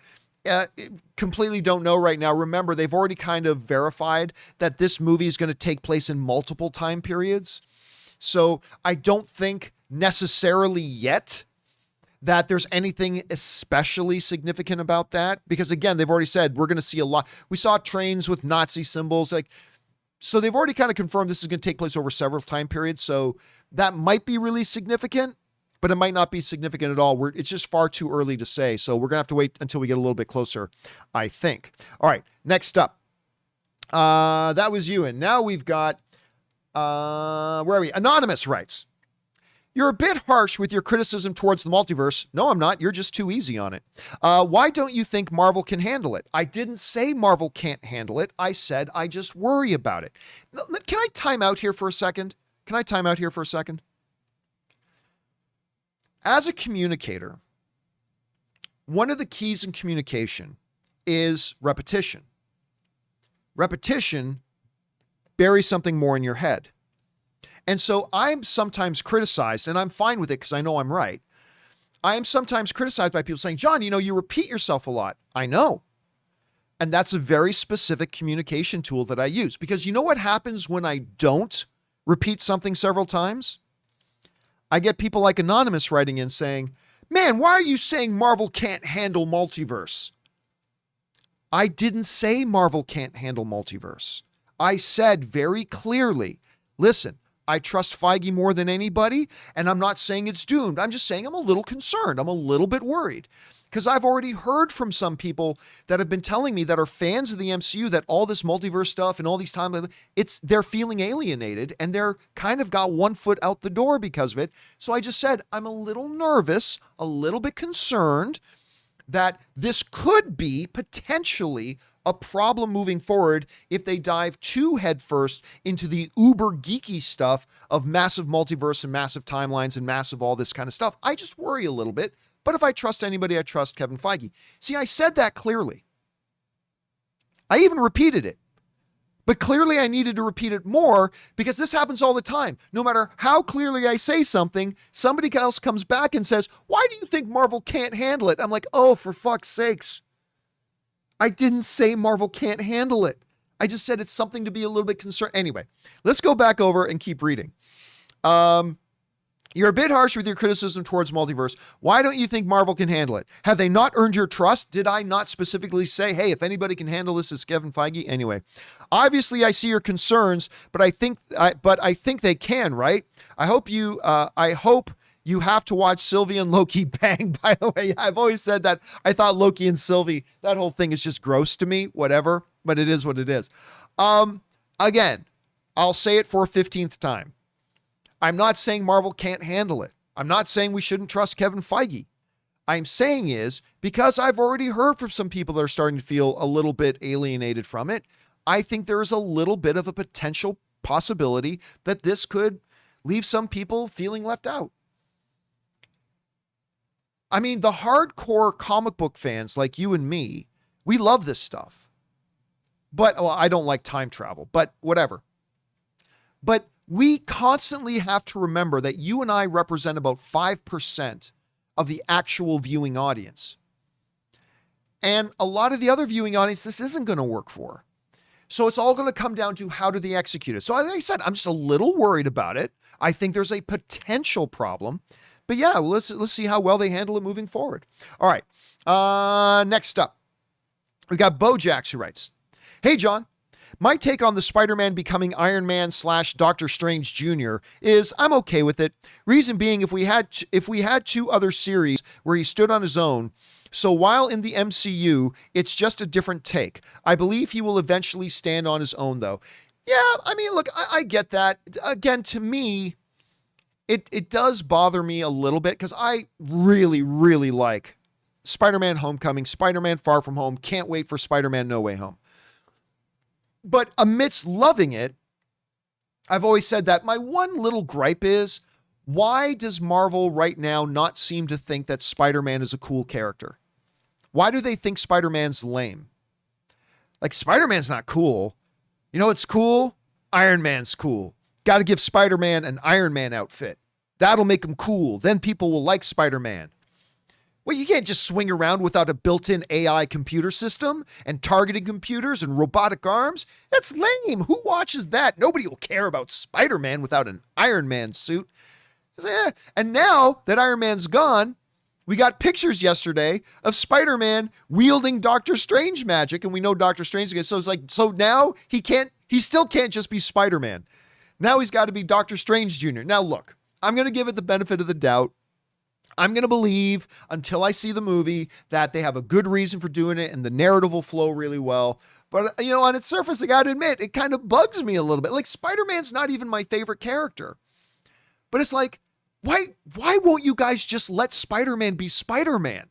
Completely don't know right now. Remember, they've already kind of verified that this movie is going to take place in multiple time periods. So I don't think necessarily yet that there's anything especially significant about that. Because again, they've already said we're going to see a lot. We saw trains with Nazi symbols. So they've already kind of confirmed this is going to take place over several time periods. So that might be really significant, but it might not be significant at all. It's just far too early to say. So we're going to have to wait until we get a little bit closer, I think. All right, next up. That was Ewan. Now we've got, where are we? Anonymous writes, You're a bit harsh with your criticism towards the multiverse. No, I'm not. You're just too easy on it. Why don't you think Marvel can handle it? I didn't say Marvel can't handle it. I said I just worry about it. Can I time out here for a second? As a communicator, one of the keys in communication is repetition. Repetition buries something more in your head. And so I'm sometimes criticized, and I'm fine with it because I know I'm right. I am sometimes criticized by people saying, John, you repeat yourself a lot. I know. And that's a very specific communication tool that I use, because you know what happens when I don't repeat something several times? I get people like Anonymous writing in saying, man, why are you saying Marvel can't handle multiverse? I didn't say Marvel can't handle multiverse. I said very clearly, listen, I trust Feige more than anybody, and I'm not saying it's doomed. I'm just saying I'm a little concerned. I'm a little bit worried, because I've already heard from some people that have been telling me that are fans of the MCU that all this multiverse stuff and all these timelines, they're feeling alienated, and they're kind of got one foot out the door because of it. So I just said, I'm a little nervous, a little bit concerned that this could be potentially a problem moving forward if they dive too headfirst into the uber geeky stuff of massive multiverse and massive timelines and massive all this kind of stuff. I just worry a little bit. But if I trust anybody, I trust Kevin Feige. See, I said that clearly. I even repeated it. But clearly I needed to repeat it more, because this happens all the time. No matter how clearly I say something, somebody else comes back and says, why do you think Marvel can't handle it? I'm like, oh, for fuck's sakes. I didn't say Marvel can't handle it. I just said it's something to be a little bit concerned. Anyway, let's go back over and keep reading. You're a bit harsh with your criticism towards multiverse. Why don't you think Marvel can handle it? Have they not earned your trust? Did I not specifically say, hey, if anybody can handle this, it's Kevin Feige? Anyway, obviously I see your concerns, but I think they can, right? I hope you have to watch Sylvie and Loki bang. By the way, I've always said that I thought Loki and Sylvie, that whole thing is just gross to me, whatever, but it is what it is. Again, I'll say it for a 15th time. I'm not saying Marvel can't handle it. I'm not saying we shouldn't trust Kevin Feige. I'm saying is, because I've already heard from some people that are starting to feel a little bit alienated from it, I think there is a little bit of a potential possibility that this could leave some people feeling left out. I mean, the hardcore comic book fans like you and me, we love this stuff. But, well, I don't like time travel, but whatever. But we constantly have to remember that you and I represent about 5% of the actual viewing audience. And a lot of the other viewing audience, this isn't going to work for. So it's all going to come down to how do they execute it. So like I said, I'm just a little worried about it. I think there's a potential problem. But yeah, let's see how well they handle it moving forward. All right. Next up, we got Bojax who writes, "Hey, John. My take on the Spider-Man becoming Iron Man / Doctor Strange Jr. is I'm okay with it. Reason being, if we had 2 other series where he stood on his own, so while in the MCU, it's just a different take. I believe he will eventually stand on his own, though." Yeah, I mean, look, I get that. Again, to me, it does bother me a little bit because I really, really like Spider-Man Homecoming, Spider-Man Far From Home. Can't wait for Spider-Man No Way Home. But amidst loving it, I've always said that my one little gripe is, why does Marvel right now not seem to think that Spider-Man is a cool character? Why do they think Spider-Man's lame? Like, Spider-Man's not cool. You know what's cool? Iron Man's cool. Got to give Spider-Man an Iron Man outfit. That'll make him cool. Then people will like Spider-Man. Well, you can't just swing around without a built-in AI computer system and targeting computers and robotic arms. That's lame. Who watches that? Nobody will care about Spider-Man without an Iron Man suit. And now that Iron Man's gone, we got pictures yesterday of Spider-Man wielding Doctor Strange magic, and we know Doctor Strange again. So it's like, so now he still can't just be Spider-Man. Now he's got to be Doctor Strange Jr. Now look, I'm going to give it the benefit of the doubt. I'm going to believe until I see the movie that they have a good reason for doing it and the narrative will flow really well. But, you know, on its surface, I got to admit, it kind of bugs me a little bit. Like, Spider-Man's not even my favorite character. But it's like, why won't you guys just let Spider-Man be Spider-Man?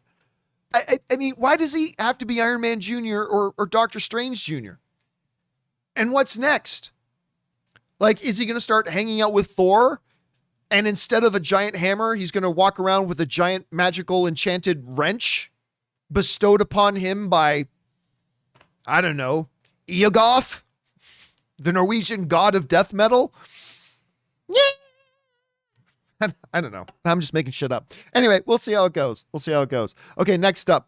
I mean, why does he have to be Iron Man Jr. or Doctor Strange Jr.? And what's next? Like, is he going to start hanging out with Thor? And instead of a giant hammer, he's going to walk around with a giant magical enchanted wrench bestowed upon him by, I don't know, Eogoth, the Norwegian god of death metal? I don't know. I'm just making shit up. Anyway, we'll see how it goes. Okay, next up.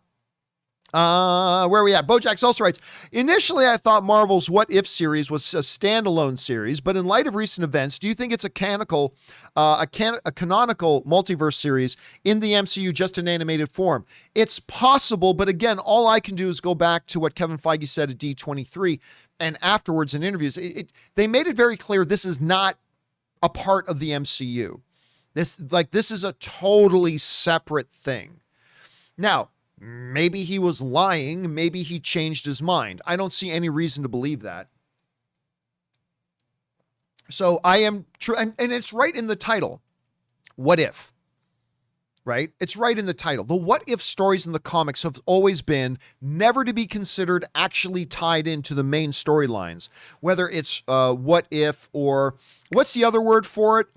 Where are we at? Bojax also writes, "Initially, I thought Marvel's What If series was a standalone series, but in light of recent events, do you think it's a canonical multiverse series in the MCU, just in animated form?" It's possible, but again, all I can do is go back to what Kevin Feige said at D23 and afterwards in interviews. They made it very clear this is not a part of the MCU. This is a totally separate thing. Now, maybe he was lying. Maybe he changed his mind. I don't see any reason to believe that. So I am true. And it's right in the title. What if? Right? It's right in the title. The what if stories in the comics have always been never to be considered actually tied into the main storylines. Whether it's what if, or what's the other word for it?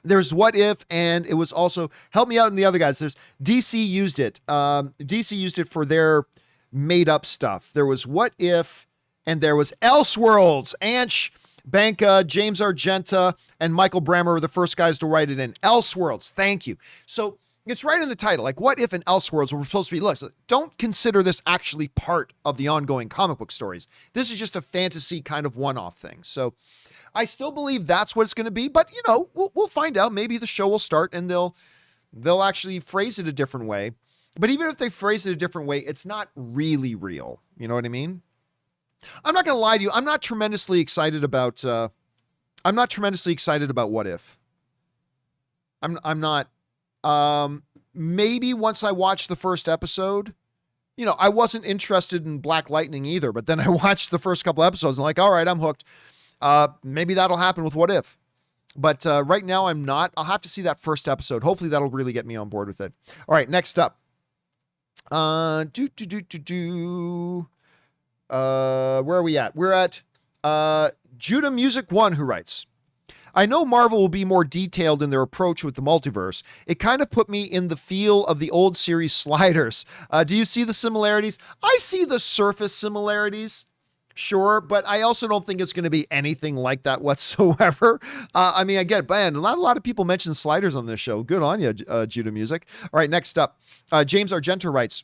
There's what if, and it was also, help me out in the other guys. There's DC used it. DC used it for their made up stuff. There was what if, and there was Elseworlds. Ansh, Banka, James Argenta, and Michael Brammer were the first guys to write it in. Elseworlds. Thank you. So it's right in the title. Like, what if and Elseworlds were supposed to be, look, so don't consider this actually part of the ongoing comic book stories. This is just a fantasy kind of one-off thing. So I still believe that's what it's going to be, but you know, we'll find out. Maybe the show will start and they'll actually phrase it a different way. But even if they phrase it a different way, it's not really real. You know what I mean? I'm not going to lie to you. I'm not tremendously excited about what if. I'm not. Maybe once I watch the first episode, you know, I wasn't interested in Black Lightning either, but then I watched the first couple episodes and like, all right, I'm hooked. Maybe that'll happen with What If. But right now I'm not. I'll have to see that first episode. Hopefully that'll really get me on board with it. All right, next up. Where are we at? We're at Judah Music 1, who writes, "I know Marvel will be more detailed in their approach with the multiverse. It kind of put me in the feel of the old series Sliders. Do you see the similarities?" I see the surface similarities. Sure, but I also don't think it's going to be anything like that whatsoever. I mean, again, man, not a lot of people mention sliders on this show. Good on you, Judah Music. All right, next up, James Argento writes,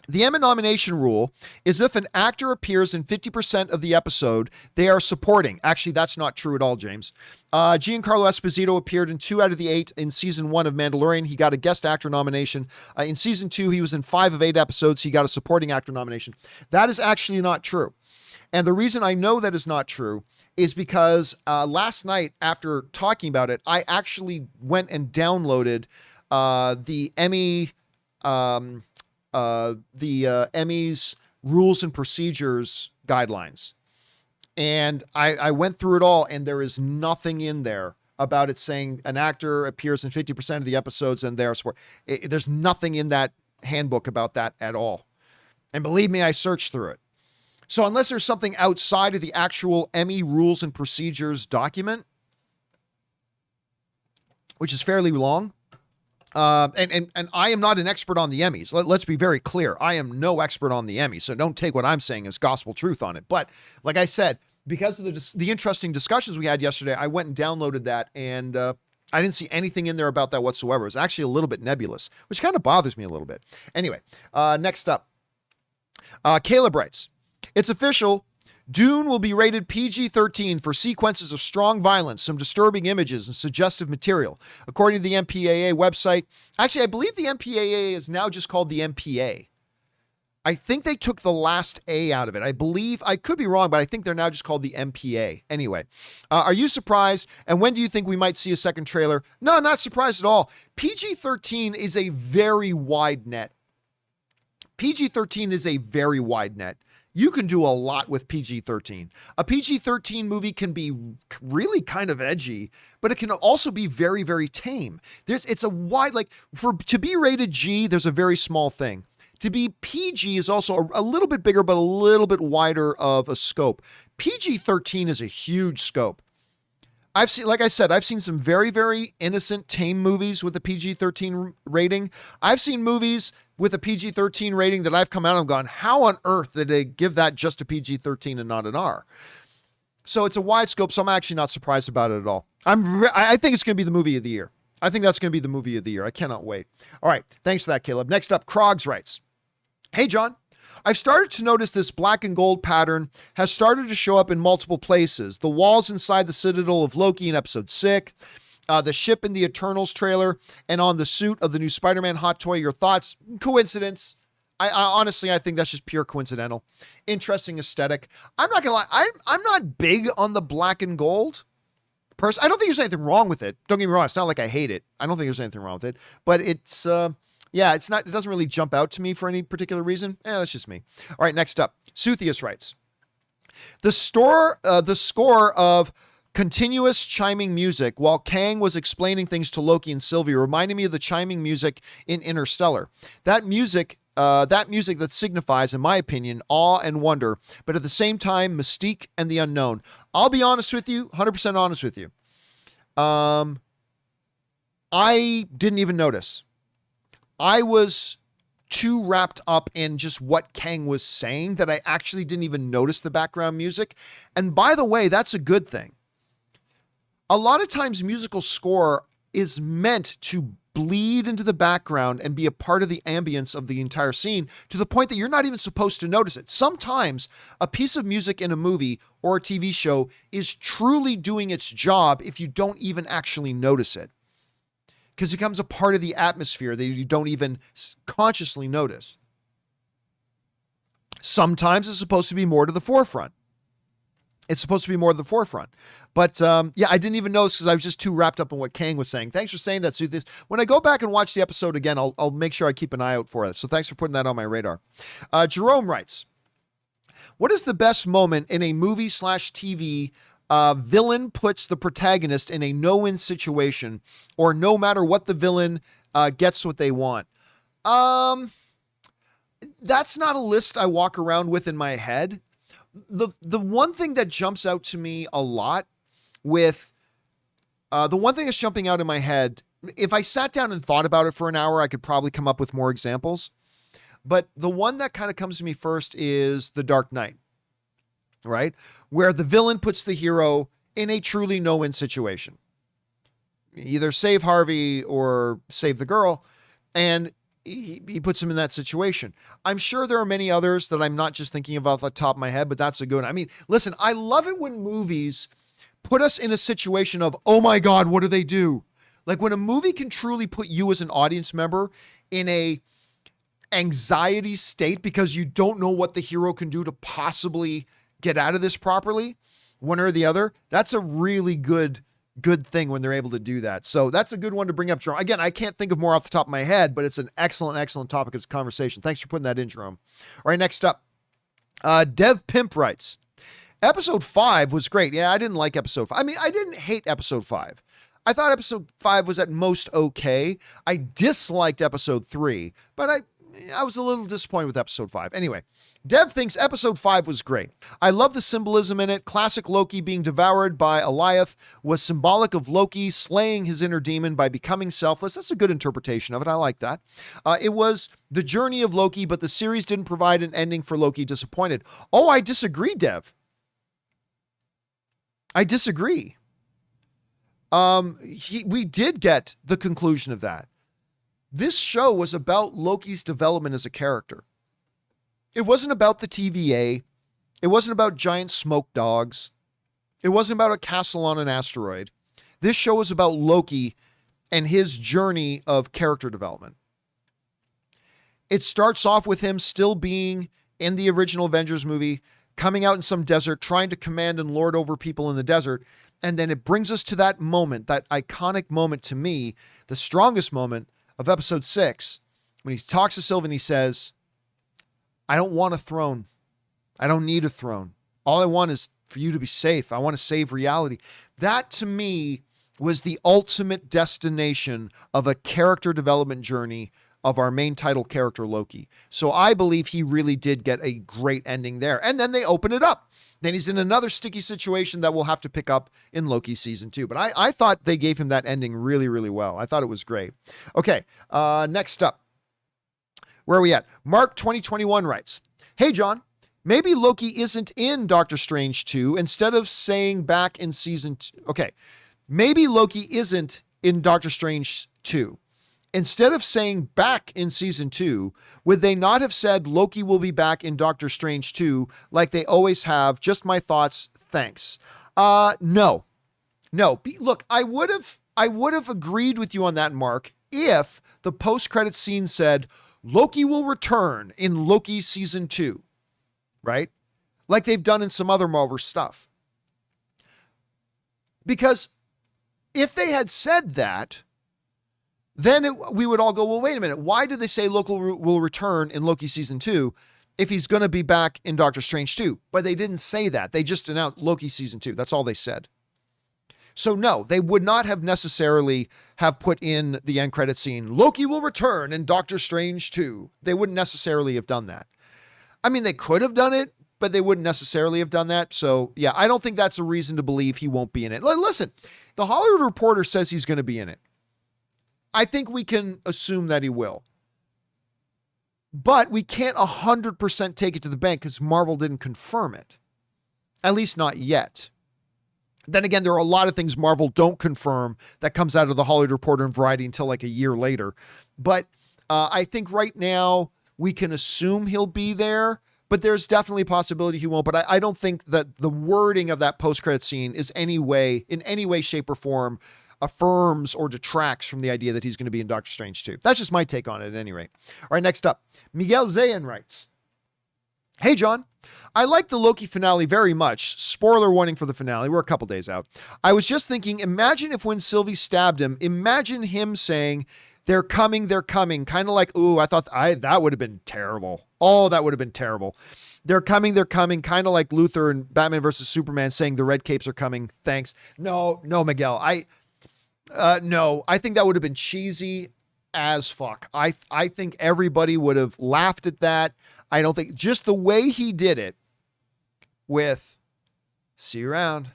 the Emmy nomination rule is if an actor appears in 50% of the episode, they are supporting. Actually, that's not true at all, James. Giancarlo Esposito appeared in 2 out of the 8 in season 1 of Mandalorian. He got a guest actor nomination. In season 2, he was in 5 of 8 episodes. He got a supporting actor nomination. That is actually not true. And the reason I know that is not true is because last night, after talking about it, I actually went and downloaded the Emmy... Emmys rules and procedures guidelines. And I went through it all, and there is nothing in there about it saying an actor appears in 50% of the episodes and they're support. There's nothing in that handbook about that at all. And believe me, I searched through it. So unless there's something outside of the actual Emmy rules and procedures document, which is fairly long, and I am not an expert on the Emmys. Let's be very clear. I am no expert on the Emmys, so don't take what I'm saying as gospel truth on it. But like I said, because of the interesting discussions we had yesterday, I went and downloaded that, and I didn't see anything in there about that whatsoever. It was actually a little bit nebulous, which kind of bothers me a little bit. Anyway, next up, Caleb writes, it's official. Dune will be rated PG-13 for sequences of strong violence, some disturbing images, and suggestive material. According to the MPAA website, actually, I believe the MPAA is now just called the MPA. I think they took the last A out of it. I believe, I could be wrong, but I think they're now just called the MPA. Anyway, are you surprised? And when do you think we might see a second trailer? No, not surprised at all. PG-13 is a very wide net. PG-13 is a very wide net. You can do a lot with PG-13. A PG-13 movie can be really kind of edgy, but it can also be very, very tame. It's a wide, to be rated G, there's a very small thing. To be PG is also a little bit bigger, but a little bit wider of a scope. PG-13 is a huge scope. I've seen some very, very innocent, tame movies with a PG-13 rating. I've seen movies with a PG-13 rating that I've come out and gone, how on earth did they give that just a PG-13 and not an R? So it's a wide scope, so I'm actually not surprised about it at all. I think it's going to be the movie of the year. I think that's going to be the movie of the year. I cannot wait. All right, thanks for that, Caleb. Next up, Krogs writes, hey, John. I've started to notice this black and gold pattern has started to show up in multiple places. The walls inside the Citadel of Loki in episode 6, the ship in the Eternals trailer, and on the suit of the new Spider-Man hot toy. Your thoughts? Coincidence? I honestly, I think that's just pure coincidental. Interesting aesthetic. I'm not gonna lie. I'm not big on the black and gold. I don't think there's anything wrong with it. Don't get me wrong. It's not like I hate it. I don't think there's anything wrong with it, but it's, yeah, it doesn't really jump out to me for any particular reason. That's just me. All right, next up, Suthius writes, the score of continuous chiming music while Kang was explaining things to Loki and Sylvie reminded me of the chiming music in Interstellar. That music that signifies, in my opinion, awe and wonder, but at the same time, mystique and the unknown. I'll be honest with you, 100% honest with you. I didn't even notice. I was too wrapped up in just what Kang was saying that I actually didn't even notice the background music. And by the way, that's a good thing. A lot of times musical score is meant to bleed into the background and be a part of the ambience of the entire scene to the point that you're not even supposed to notice it. Sometimes a piece of music in a movie or a TV show is truly doing its job if you don't even actually notice it, because it becomes a part of the atmosphere that you don't even consciously notice. Sometimes it's supposed to be more to the forefront. But yeah, I didn't even notice because I was just too wrapped up in what Kang was saying. Thanks for saying that, Sue. When I go back and watch the episode again, I'll make sure I keep an eye out for it. So thanks for putting that on my radar. Jerome writes, what is the best moment in a movie/TV villain puts the protagonist in a no-win situation, or no matter what the villain gets what they want? That's not a list I walk around with in my head. The one thing that jumps out to me a lot with the one thing that's jumping out in my head, if I sat down and thought about it for an hour, I could probably come up with more examples. But the one that kind of comes to me first is The Dark Knight. right? Where the villain puts the hero in a truly no-win situation. Either save Harvey or save the girl, and he puts him in that situation. I'm sure there are many others that I'm not just thinking of off the top of my head, but that's a good one. I mean, listen, I love it when movies put us in a situation of, oh my God, what do they do? Like when a movie can truly put you as an audience member in a anxiety state because you don't know what the hero can do to possibly get out of this properly, one or the other. That's a really good thing when they're able to do that. So that's a good one to bring up, Jerome. Again, I can't think of more off the top of my head, but it's an excellent topic of this conversation. Thanks for putting that in, Jerome. All right, next up, Dev Pimp writes, episode 5 was great. Yeah, I didn't like episode 5. I mean, I didn't hate episode 5. I thought episode 5 was at most okay. I disliked episode 3, but I was a little disappointed with episode 5. Anyway, Dev thinks episode 5 was great. I love the symbolism in it. Classic Loki being devoured by Alioth was symbolic of Loki slaying his inner demon by becoming selfless. That's a good interpretation of it. I like that. It was the journey of Loki, but the series didn't provide an ending for Loki. Disappointed. Oh, I disagree, Dev. I disagree. We did get the conclusion of that. This show was about Loki's development as a character. It wasn't about the TVA. It wasn't about giant smoke dogs. It wasn't about a castle on an asteroid. This show was about Loki and his journey of character development. It starts off with him still being in the original Avengers movie, coming out in some desert, trying to command and lord over people in the desert. And then it brings us to that moment, that iconic moment to me, the strongest moment of episode 6, when he talks to Sylvan, he says, I don't want a throne. I don't need a throne. All I want is for you to be safe. I want to save reality. That to me was the ultimate destination of a character development journey of our main title character, Loki. So I believe he really did get a great ending there. And then they open it up. Then he's in another sticky situation that we'll have to pick up in Loki season 2. But I thought they gave him that ending really, really well. I thought it was great. Okay, next up. Where are we at? Mark 2021 writes, hey, John, maybe Loki isn't in Doctor Strange 2 instead of saying back in season 2. Okay, maybe Loki isn't in Doctor Strange 2. Instead of saying back in season 2, would they not have said Loki will be back in Doctor Strange 2 like they always have? Just my thoughts. Thanks. No. Look, I would have agreed with you on that, Mark, if the post-credit scene said Loki will return in Loki season 2, right? Like they've done in some other Marvel stuff. Because if they had said that, then we would all go, well, wait a minute. Why did they say Loki will return in Loki season 2 if he's going to be back in Doctor Strange 2? But they didn't say that. They just announced Loki season 2. That's all they said. So no, they would not have necessarily have put in the end credit scene, Loki will return in Doctor Strange 2. They wouldn't necessarily have done that. I mean, they could have done it, but they wouldn't necessarily have done that. So yeah, I don't think that's a reason to believe he won't be in it. Listen, the Hollywood Reporter says he's going to be in it. I think we can assume that he will. But we can't 100% take it to the bank because Marvel didn't confirm it. At least not yet. Then again, there are a lot of things Marvel don't confirm that comes out of the Hollywood Reporter and Variety until like a year later. But I think right now we can assume he'll be there, but there's definitely a possibility he won't. But I don't think that the wording of that post-credit scene is in any way, shape, or form affirms or detracts from the idea that he's going to be in Doctor Strange 2. That's just my take on it at any rate. All right, next up. Miguel Zayan writes, hey, John, I like the Loki finale very much. Spoiler warning for the finale. We're a couple days out. I was just thinking, imagine if when Sylvie stabbed him, imagine him saying, they're coming. Kind of like, ooh, I thought that would have been terrible. Oh, that would have been terrible. They're coming. Kind of like Luthor and Batman versus Superman saying the red capes are coming. Thanks. No, Miguel. No, I think that would have been cheesy as fuck. I think everybody would have laughed at that. I don't think just the way he did it with see you around.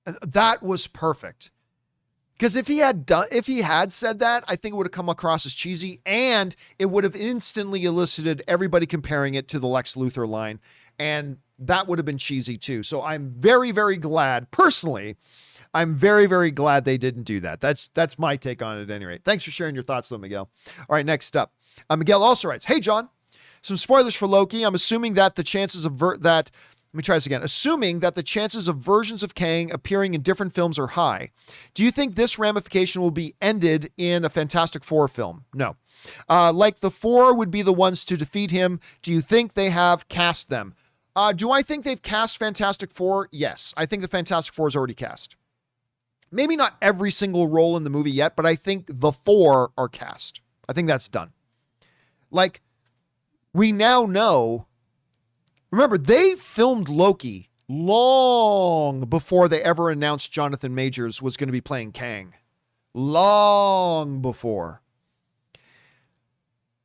That was perfect. Because if he had said that, I think it would have come across as cheesy and it would have instantly elicited everybody comparing it to the Lex Luthor line. And that would have been cheesy too. So I'm very, very glad, personally, I'm very, very glad they didn't do that. That's my take on it at any rate. Thanks for sharing your thoughts though, Miguel. All right, next up. Miguel also writes, hey, John, some spoilers for Loki. I'm assuming that the chances of Assuming that the chances of versions of Kang appearing in different films are high, do you think this ramification will be ended in a Fantastic Four film? No. Like the Four would be the ones to defeat him. Do you think they have cast them? Do I think they've cast Fantastic Four? Yes. I think the Fantastic Four is already cast. Maybe not every single role in the movie yet, but I think the Four are cast. I think that's done. Like, we now know. Remember, they filmed Loki long before they ever announced Jonathan Majors was going to be playing Kang. Long before.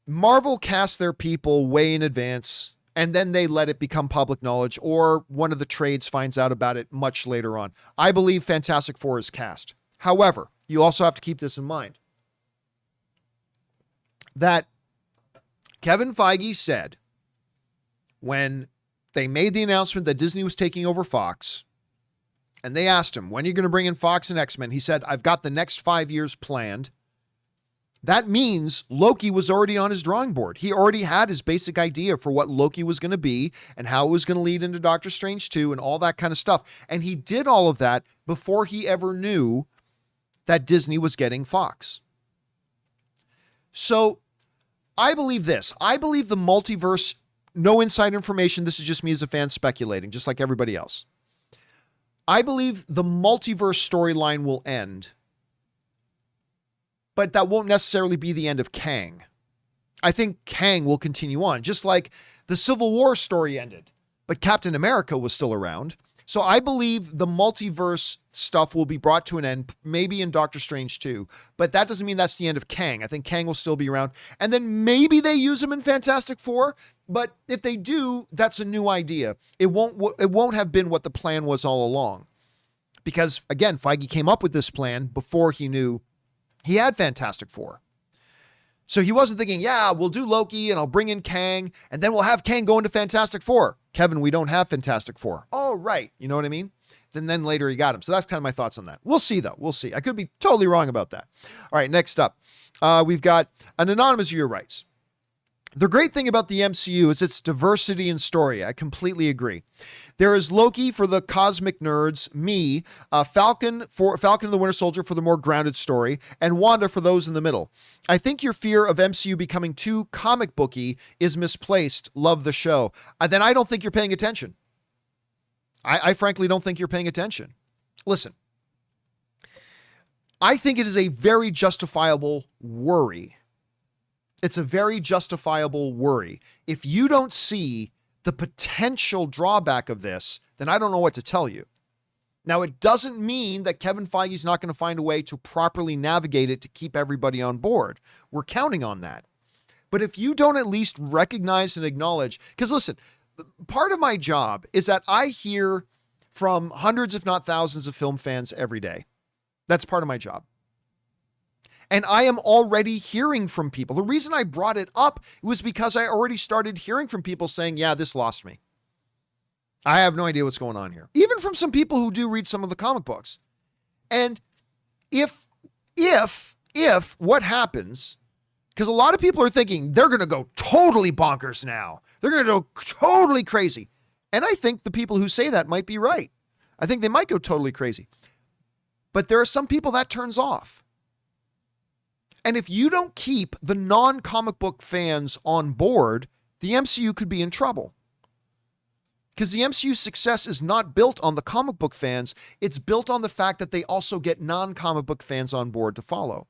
Marvel cast their people way in advance, and then they let it become public knowledge, or one of the trades finds out about it much later on. I believe Fantastic Four is cast. However, you also have to keep this in mind. That Kevin Feige said when they made the announcement that Disney was taking over Fox, and they asked him, when are you going to bring in Fox and X-Men? He said, I've got the next 5 years planned. That means Loki was already on his drawing board. He already had his basic idea for what Loki was going to be and how it was going to lead into Doctor Strange 2 and all that kind of stuff. And he did all of that before he ever knew that Disney was getting Fox. So I believe this. I believe the multiverse, no inside information. This is just me as a fan speculating, just like everybody else. I believe the multiverse storyline will end, but that won't necessarily be the end of Kang. I think Kang will continue on, just like the Civil War story ended, but Captain America was still around. So I believe the multiverse stuff will be brought to an end, maybe in Doctor Strange 2, but that doesn't mean that's the end of Kang. I think Kang will still be around, and then maybe they use him in Fantastic Four, but if they do, that's a new idea. It won't have been what the plan was all along, because again, Feige came up with this plan before he knew he had Fantastic Four. So he wasn't thinking, yeah, we'll do Loki and I'll bring in Kang and then we'll have Kang go into Fantastic Four. Kevin, we don't have Fantastic Four. Oh, right. You know what I mean? Then later he got him. So that's kind of my thoughts on that. We'll see though. We'll see. I could be totally wrong about that. All right, next up, we've got an anonymous viewer writes, the great thing about the MCU is its diversity and story. I completely agree. There is Loki for the cosmic nerds, me, Falcon and the Winter Soldier for the more grounded story, and Wanda for those in the middle. I think your fear of MCU becoming too comic booky is misplaced. Love the show. Then I don't think you're paying attention. I frankly don't think you're paying attention. Listen, I think it is a very justifiable worry. It's a very justifiable worry. If you don't see the potential drawback of this, then I don't know what to tell you. Now, it doesn't mean that Kevin Feige's not going to find a way to properly navigate it to keep everybody on board. We're counting on that. But if you don't at least recognize and acknowledge, because listen, part of my job is that I hear from hundreds, if not thousands of film fans every day. That's part of my job. And I am already hearing from people. The reason I brought it up was because I already started hearing from people saying, yeah, this lost me. I have no idea what's going on here. Even from some people who do read some of the comic books. And if what happens, because a lot of people are thinking they're going to go totally bonkers now. They're going to go totally crazy. And I think the people who say that might be right. I think they might go totally crazy. But there are some people that turns off. And if you don't keep the non-comic book fans on board, the MCU could be in trouble. Because the MCU's success is not built on the comic book fans. It's built on the fact that they also get non-comic book fans on board to follow.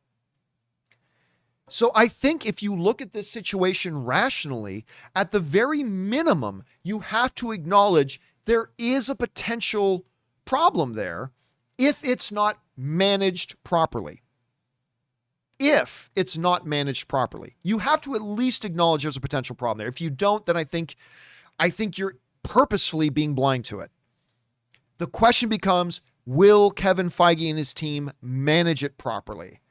So I think if you look at this situation rationally, at the very minimum, you have to acknowledge there is a potential problem there if it's not managed properly. If it's not managed properly, you have to at least acknowledge there's a potential problem there. If you don't, then I think you're purposefully being blind to it. The question becomes, will Kevin Feige and his team manage it properly?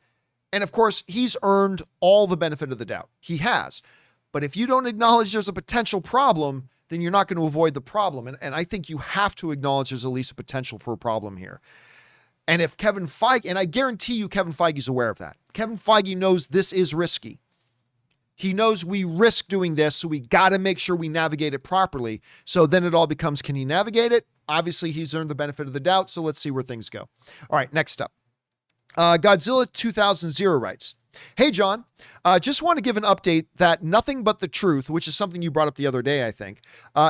And of course, he's earned all the benefit of the doubt. He has. But if you don't acknowledge there's a potential problem, then you're not going to avoid the problem. And I think you have to acknowledge there's at least a potential for a problem here. And if Kevin Feige, and I guarantee you Kevin Feige's aware of that. Kevin Feige knows this is risky. He knows we risk doing this, so we got to make sure we navigate it properly. So then it all becomes, can he navigate it? Obviously, he's earned the benefit of the doubt, so let's see where things go. All right, next up. Godzilla 2000 writes, hey, John, just want to give an update that Nothing But the Truth, which is something you brought up the other day, I think,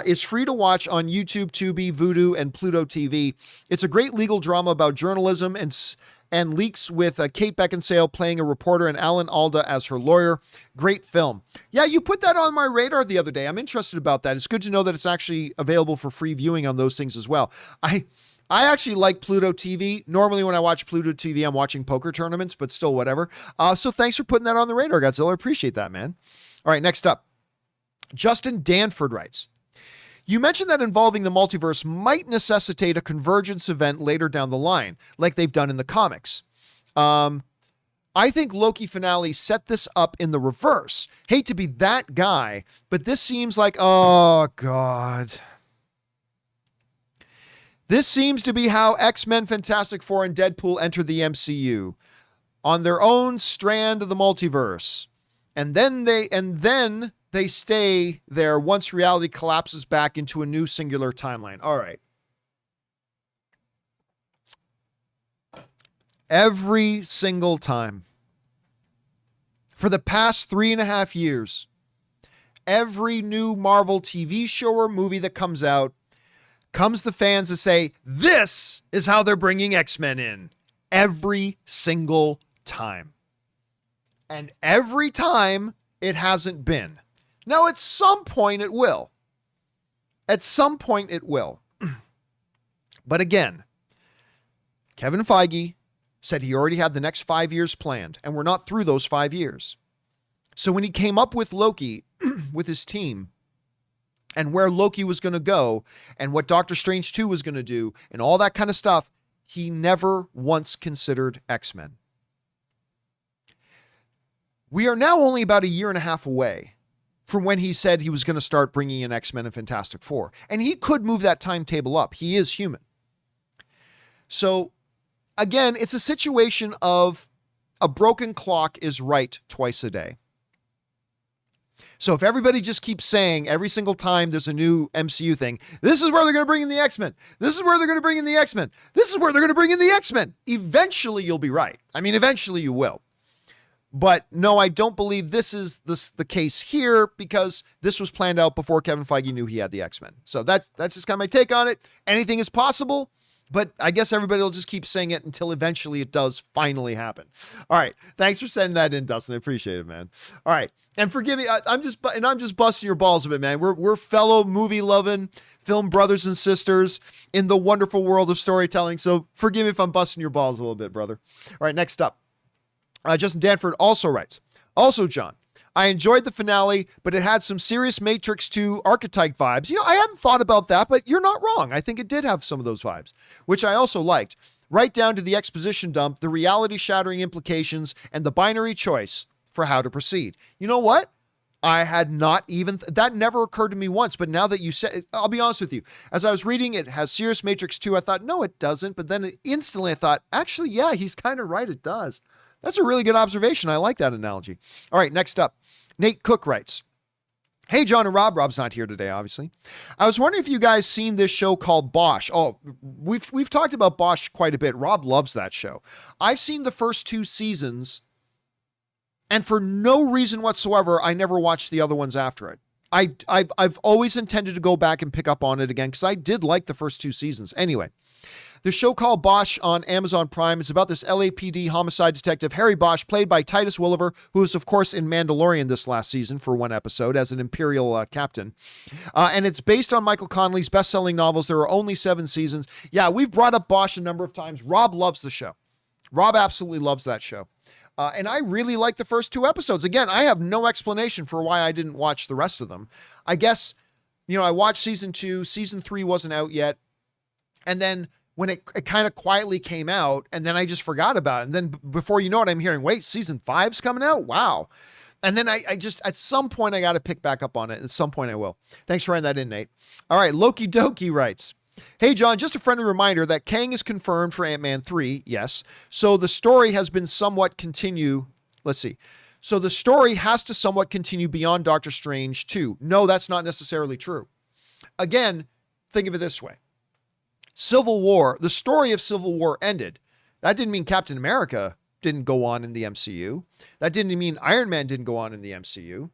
is free to watch on YouTube, Tubi, Vudu, and Pluto TV. It's a great legal drama about journalism and leaks with Kate Beckinsale playing a reporter and Alan Alda as her lawyer. Great film. Yeah, you put that on my radar the other day. I'm interested about that. It's good to know that it's actually available for free viewing on those things as well. I actually like Pluto TV. Normally when I watch Pluto TV, I'm watching poker tournaments, but still whatever. So thanks for putting that on the radar, Godzilla. I appreciate that, man. All right, next up. Justin Danford writes, you mentioned that involving the multiverse might necessitate a convergence event later down the line, like they've done in the comics. I think Loki finale set this up in the reverse. Hate to be that guy, but this seems like, oh God. This seems to be how X-Men, Fantastic Four, and Deadpool enter the MCU on their own strand of the multiverse. And then they stay there once reality collapses back into a new singular timeline. All right. Every single time for the past 3.5 years, every new Marvel TV show or movie that comes out comes the fans to say, this is how they're bringing X-Men in. Every single time. And every time it hasn't been. Now, at some point it will. At some point it will. But again, Kevin Feige said he already had the next 5 years planned, and we're not through those 5 years. So when he came up with Loki, with his team, and where Loki was going to go, and what Doctor Strange 2 was going to do, and all that kind of stuff, he never once considered X-Men. We are now only about 1.5 years away from when he said he was going to start bringing in X-Men and Fantastic Four. And he could move that timetable up. He is human. So, again, it's a situation of a broken clock is right twice a day. So if everybody just keeps saying every single time there's a new MCU thing, this is where they're going to bring in the X-Men. This is where they're going to bring in the X-Men. This is where they're going to bring in the X-Men. Eventually you'll be right. I mean, eventually you will. But no, I don't believe this is the case here, because this was planned out before Kevin Feige knew he had the X-Men. So that's just kind of my take on it. Anything is possible, but I guess everybody will just keep saying it until eventually it does finally happen. All right. Thanks for sending that in, Dustin. I appreciate it, man. All right. And forgive me. I'm just busting your balls a bit, man. We're fellow movie loving film brothers and sisters in the wonderful world of storytelling. So forgive me if I'm busting your balls a little bit, brother. All right. Next up. Justin Danford also writes, also, John, I enjoyed the finale, but it had some serious Matrix 2 archetype vibes. You know, I hadn't thought about that, but you're not wrong. I think it did have some of those vibes, which I also liked. Right down to the exposition dump, the reality-shattering implications, and the binary choice for how to proceed. You know what? I had not even, that never occurred to me once, but now that you said it, I'll be honest with you. As I was reading, it has serious Matrix 2. I thought, no, it doesn't. But then instantly I thought, actually, yeah, he's kind of right. It does. That's a really good observation. I like that analogy. All right, next up. Nate Cook writes, hey, John and Rob. Rob's not here today, obviously. I was wondering if you guys seen this show called Bosch. Oh, we've talked about Bosch quite a bit. Rob loves that show. I've seen the first 2 seasons, and for no reason whatsoever, I never watched the other ones after it. I've always intended to go back and pick up on it again, because I did like the first 2 seasons. Anyway, the show called Bosch on Amazon Prime is about this LAPD homicide detective, Harry Bosch, played by Titus Welliver, who was, of course, in Mandalorian this last season for 1 episode as an Imperial captain. And it's based on Michael Connelly's best-selling novels. There are only 7 seasons. Yeah, we've brought up Bosch a number of times. Rob loves the show. Rob absolutely loves that show. And I really like the first 2 episodes. Again, I have no explanation for why I didn't watch the rest of them. I guess, you know, I watched season 2. Season 3 wasn't out yet. And then when it kind of quietly came out, and then I just forgot about it. And then before you know it, I'm hearing, wait, season 5's coming out? Wow. And then I just, at some point, I got to pick back up on it. At some point, I will. Thanks for writing that in, Nate. All right. Loki Doki writes, hey, John, just a friendly reminder that Kang is confirmed for Ant-Man 3. Yes. So the story has been somewhat continue. Let's see. So the story has to somewhat continue beyond Doctor Strange 2. No, that's not necessarily true. Again, think of it this way. Civil War, the story of Civil War ended. That didn't mean Captain America didn't go on in the MCU. That didn't mean Iron Man didn't go on in the MCU.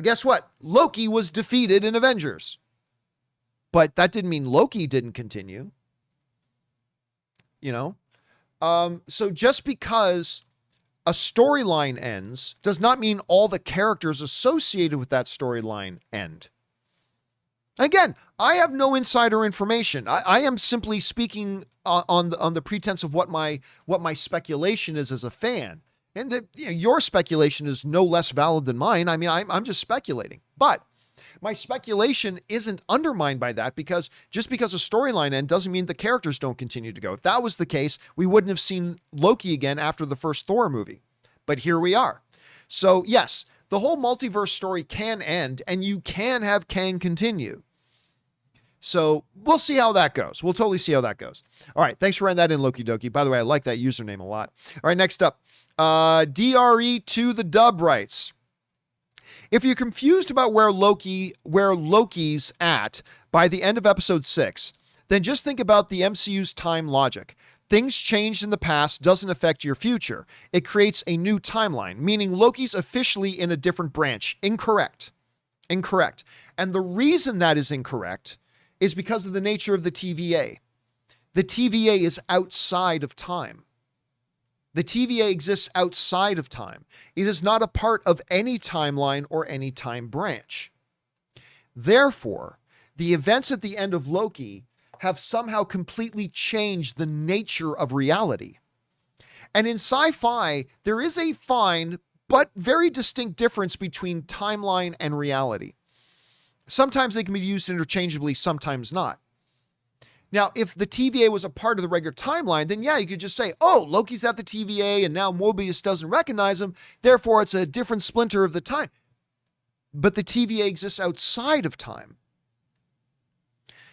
Guess what? Loki was defeated in Avengers. But that didn't mean Loki didn't continue. You know? So just because a storyline ends does not mean all the characters associated with that storyline end. Again, I have no insider information. I am simply speaking on the pretense of what my speculation is as a fan. And your speculation is no less valid than mine. I mean, I'm just speculating. But my speculation isn't undermined by that, because just because a storyline ends doesn't mean the characters don't continue to go. If that was the case, we wouldn't have seen Loki again after the first Thor movie. But here we are. So yes, the whole multiverse story can end, and you can have Kang continue. So we'll see how that goes. We'll totally see how that goes. All right. Thanks for writing that in, Loki Doki. By the way, I like that username a lot. All right. Next up, DRE to the dub writes, if you're confused about where Loki's at by the end of episode 6, then just think about the MCU's time logic. Things changed in the past doesn't affect your future. It creates a new timeline, meaning Loki's officially in a different branch. Incorrect. Incorrect. And the reason that is incorrect is because of the nature of the TVA. The TVA is outside of time. The TVA exists outside of time. It is not a part of any timeline or any time branch. Therefore, the events at the end of Loki have somehow completely changed the nature of reality. And in sci-fi, there is a fine but very distinct difference between timeline and reality. Sometimes they can be used interchangeably, sometimes not. Now, if the TVA was a part of the regular timeline, then yeah, you could just say, oh, Loki's at the TVA and now Mobius doesn't recognize him, therefore it's a different splinter of the time. But the TVA exists outside of time.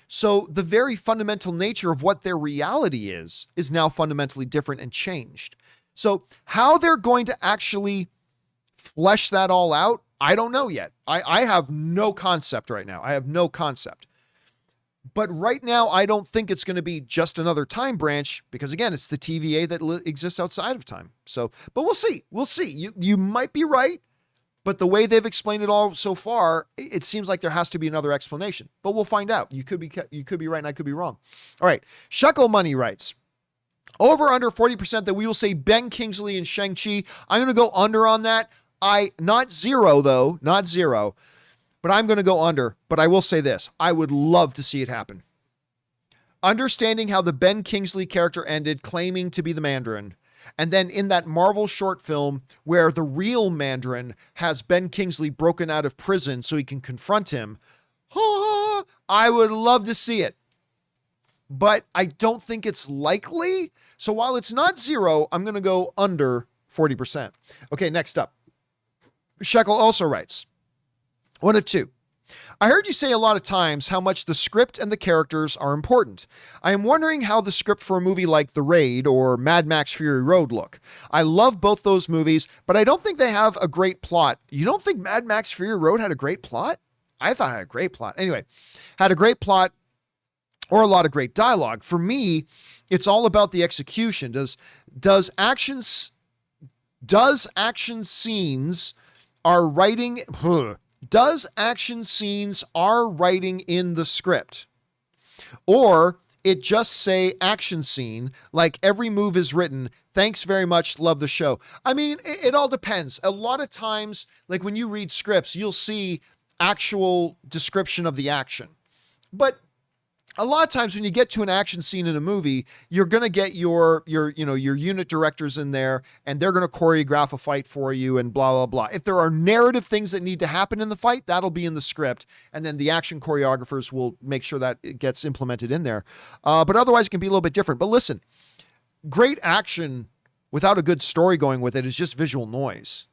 So the very fundamental nature of what their reality is now fundamentally different and changed. So how they're going to actually flesh that all out, I don't know yet. I have no concept right now. I have no concept. But right now, I don't think it's going to be just another time branch, because again, it's the TVA that exists outside of time. So, but we'll see. We'll see. You might be right, but the way they've explained it all so far, it seems like there has to be another explanation. But we'll find out. You could be right and I could be wrong. All right. Shekel Money writes, over under 40% that we will say Ben Kingsley and Shang-Chi. I'm going to go under on that. Not zero though, not zero, but I'm going to go under. But I will say this, I would love to see it happen. Understanding how the Ben Kingsley character ended, claiming to be the Mandarin, and then in that Marvel short film where the real Mandarin has Ben Kingsley broken out of prison so he can confront him, I would love to see it. But I don't think it's likely. So while it's not zero, I'm going to go under 40%. Okay, next up. Shekel also writes, one of two. I heard you say a lot of times how much the script and the characters are important. I am wondering how the script for a movie like The Raid or Mad Max Fury Road look. I love both those movies, but I don't think they have a great plot. You don't think Mad Max Fury Road had a great plot? I thought it had a great plot. Anyway, had a great plot or a lot of great dialogue. For me, it's all about the execution. Does action scenes are writing in the script? Or it just say action scene, like every move is written. Thanks very much. Love the show. I mean, it all depends. A lot of times, like when you read scripts, you'll see actual description of the action. But a lot of times when you get to an action scene in a movie, you're going to get your unit directors in there and they're going to choreograph a fight for you and blah, blah, blah. If there are narrative things that need to happen in the fight, that'll be in the script. And then the action choreographers will make sure that it gets implemented in there. But otherwise it can be a little bit different. But listen, great action without a good story going with it is just visual noise.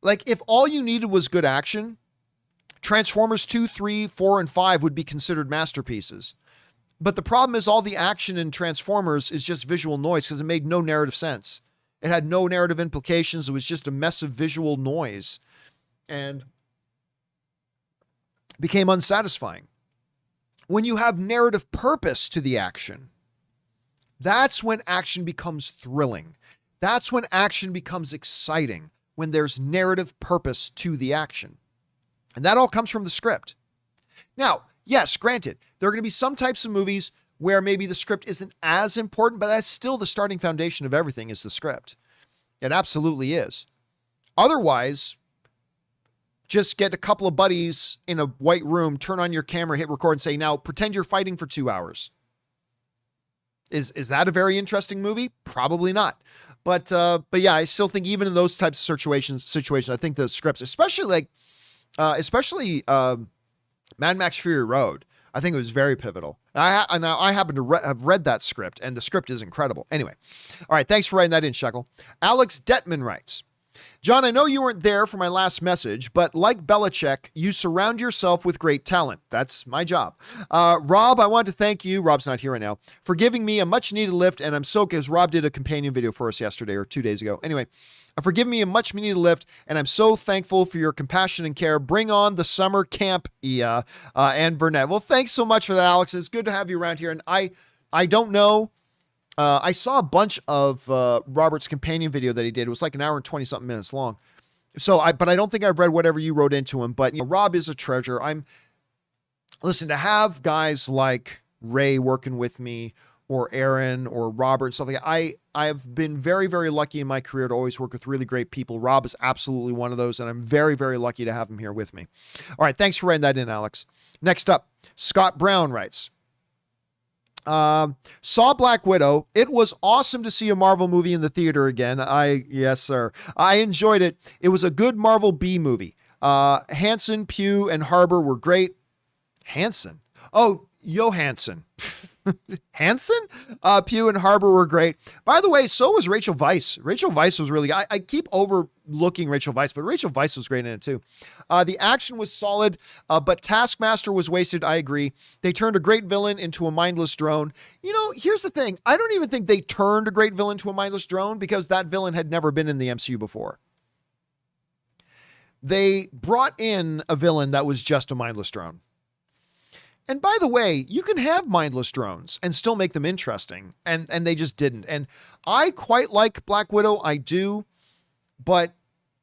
Like, if all you needed was good action, Transformers 2, 3, 4, and 5 would be considered masterpieces. But the problem is all the action in Transformers is just visual noise because it made no narrative sense. It had no narrative implications. It was just a mess of visual noise and became unsatisfying. When you have narrative purpose to the action, that's when action becomes thrilling. That's when action becomes exciting, when there's narrative purpose to the action. And that all comes from the script. Now, yes, granted, there are going to be some types of movies where maybe the script isn't as important, but that's still the starting foundation of everything is the script. It absolutely is. Otherwise, just get a couple of buddies in a white room, turn on your camera, hit record, and say, now pretend you're fighting for 2 hours. Is that a very interesting movie? Probably not. But yeah, I still think even in those types of situations, I think the scripts, especially Mad Max Fury Road, I think it was very pivotal. I happen to have read that script, and the script is incredible. Anyway, all right, thanks for writing that in, Shekel. Alex Detman writes, John, I know you weren't there for my last message, but like Belichick, you surround yourself with great talent. That's my job. Rob, I want to thank you, Rob's not here right now, for giving me a much-needed lift, and I'm so, because Rob did a companion video for us yesterday or 2 days ago. Anyway, for giving me a much-needed lift, and I'm so thankful for your compassion and care. Bring on the summer camp, Ia and Burnett. Well, thanks so much for that, Alex. It's good to have you around here, and I don't know. I saw a bunch of Robert's companion video that he did. It was like an hour and 20-something minutes long. But I don't think I've read whatever you wrote into him. But Rob is a treasure. Listen, to have guys like Ray working with me, or Aaron, or Robert, stuff like that. I have been very, very lucky in my career to always work with really great people. Rob is absolutely one of those, and I'm very, very lucky to have him here with me. All right, thanks for writing that in, Alex. Next up, Scott Brown writes, saw Black Widow. It was awesome to see a Marvel movie in the theater again. Yes, sir. I enjoyed it. It was a good Marvel B movie. Hansen, Pugh, and Harbour were great. Hansen? Oh, Johansson. Hansen? Pugh and Harbour were great. By the way, so was Rachel Weisz. Rachel Weisz was really good. I keep overlooking Rachel Weisz, but Rachel Weisz was great in it too. The action was solid, but Taskmaster was wasted. I agree. They turned a great villain into a mindless drone. Here's the thing. I don't even think they turned a great villain to a mindless drone because that villain had never been in the MCU before. They brought in a villain that was just a mindless drone. And by the way, you can have mindless drones and still make them interesting. And they just didn't. And I quite like Black Widow. I do. But,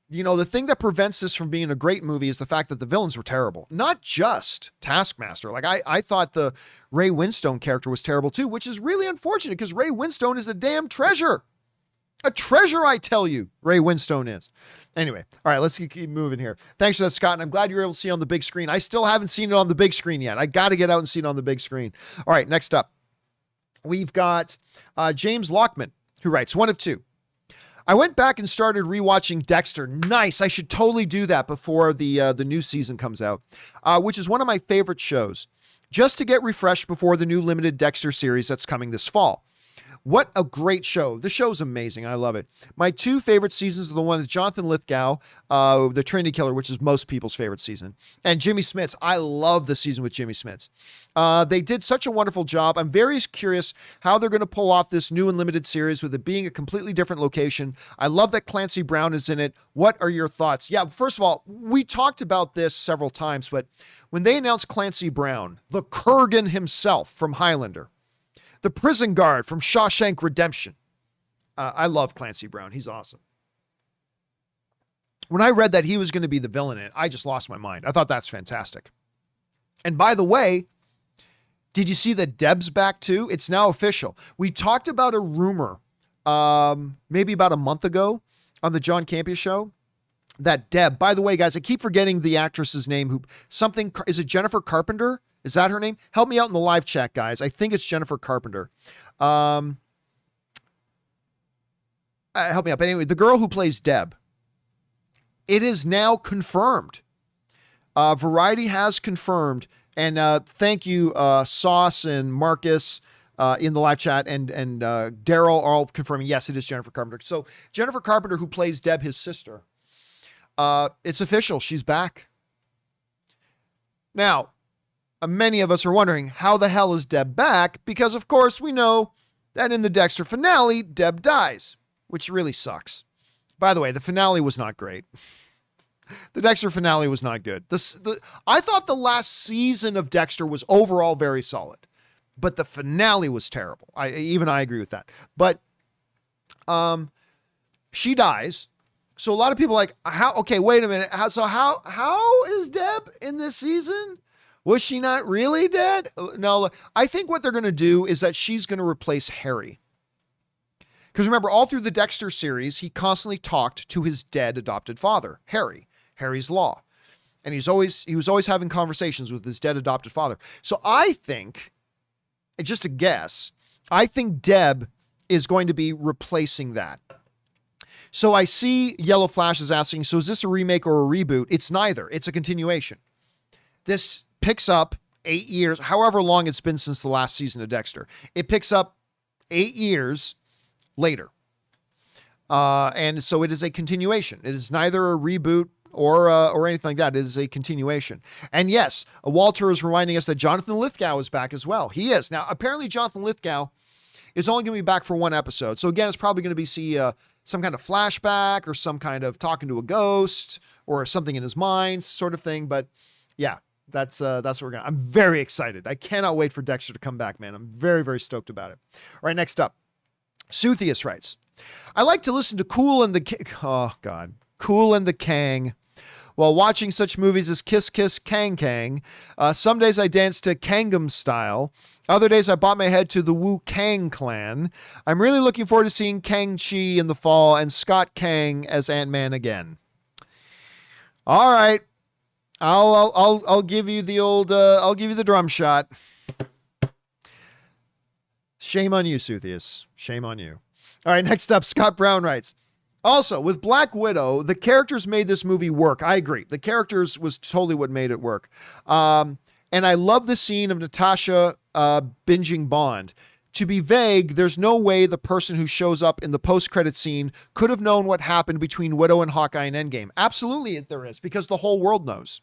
the thing that prevents this from being a great movie is the fact that the villains were terrible. Not just Taskmaster. Like, I thought the Ray Winstone character was terrible too, which is really unfortunate because Ray Winstone is a damn treasure. A treasure, I tell you, Ray Winstone is. Anyway, all right, let's keep moving here. Thanks for that, Scott, and I'm glad you were able to see it on the big screen. I still haven't seen it on the big screen yet. I got to get out and see it on the big screen. All right, next up, we've got James Lockman, who writes, one of two. I went back and started rewatching Dexter. Nice. I should totally do that before the new season comes out, which is one of my favorite shows, just to get refreshed before the new limited Dexter series that's coming this fall. What a great show. The show's amazing. I love it. My two favorite seasons are the one with Jonathan Lithgow, the Trinity Killer, which is most people's favorite season, and Jimmy Smits. I love the season with Jimmy Smits. They did such a wonderful job. I'm very curious how they're going to pull off this new and limited series with it being a completely different location. I love that Clancy Brown is in it. What are your thoughts? Yeah, first of all, we talked about this several times, but when they announced Clancy Brown, the Kurgan himself from Highlander, the prison guard from Shawshank Redemption. I love Clancy Brown. He's awesome. When I read that he was going to be the villain in it, I just lost my mind. I thought that's fantastic. And by the way, did you see that Deb's back too? It's now official. We talked about a rumor maybe about a month ago on the John Campea Show that Deb, by the way, guys, I keep forgetting the actress's name. Is it Jennifer Carpenter? Is that her name? Help me out in the live chat, guys. I think it's Jennifer Carpenter. Help me out. But anyway, the girl who plays Deb, it is now confirmed. Variety has confirmed. And thank you, Sauce and Marcus in the live chat and Daryl are all confirming, yes, it is Jennifer Carpenter. So Jennifer Carpenter, who plays Deb, his sister, It's official. She's back. Now, many of us are wondering, how the hell is Deb back? Because, of course, we know that in the Dexter finale, Deb dies, which really sucks. By the way, the finale was not great. The Dexter finale was not good. I thought the last season of Dexter was overall very solid, but the finale was terrible. I agree with that. But she dies. So a lot of people are like, how? Okay, wait a minute. How is Deb in this season? Was she not really dead? No, I think what they're going to do is that she's going to replace Harry. Because remember, all through the Dexter series, he constantly talked to his dead adopted father, Harry's Law. And he was always having conversations with his dead adopted father. So I think, just a guess, I think Deb is going to be replacing that. So I see Yellow Flash is asking, so is this a remake or a reboot? It's neither. It's a continuation. This picks up 8 years, however long it's been since the last season of Dexter. It picks up 8 years later. And so it is a continuation. It is neither a reboot or anything like that. It is a continuation. And yes, Walter is reminding us that Jonathan Lithgow is back as well. He is. Now, apparently Jonathan Lithgow is only going to be back for one episode. So again, it's probably going to be some kind of flashback or some kind of talking to a ghost or something in his mind sort of thing. But yeah, that's what we're going to. I'm very excited. I cannot wait for Dexter to come back, man. I'm very, very stoked about it. All right, next up. Suthius writes, I like to listen to Cool and the Kang while watching such movies as Kiss Kiss Kang Kang. Some days I dance to Kangum Style. Other days I bought my head to the Wu Kang Clan. I'm really looking forward to seeing Kang-Chi in the fall and Scott Kang as Ant-Man again. All right. I'll give you the old, I'll give you the drum shot. Shame on you, Suthius. Shame on you. All right, next up, Scott Brown writes, also, with Black Widow, the characters made this movie work. I agree. The characters was totally what made it work. And I love the scene of Natasha binging Bond. To be vague, there's no way the person who shows up in the post-credit scene could have known what happened between Widow and Hawkeye in Endgame. Absolutely there is, because the whole world knows.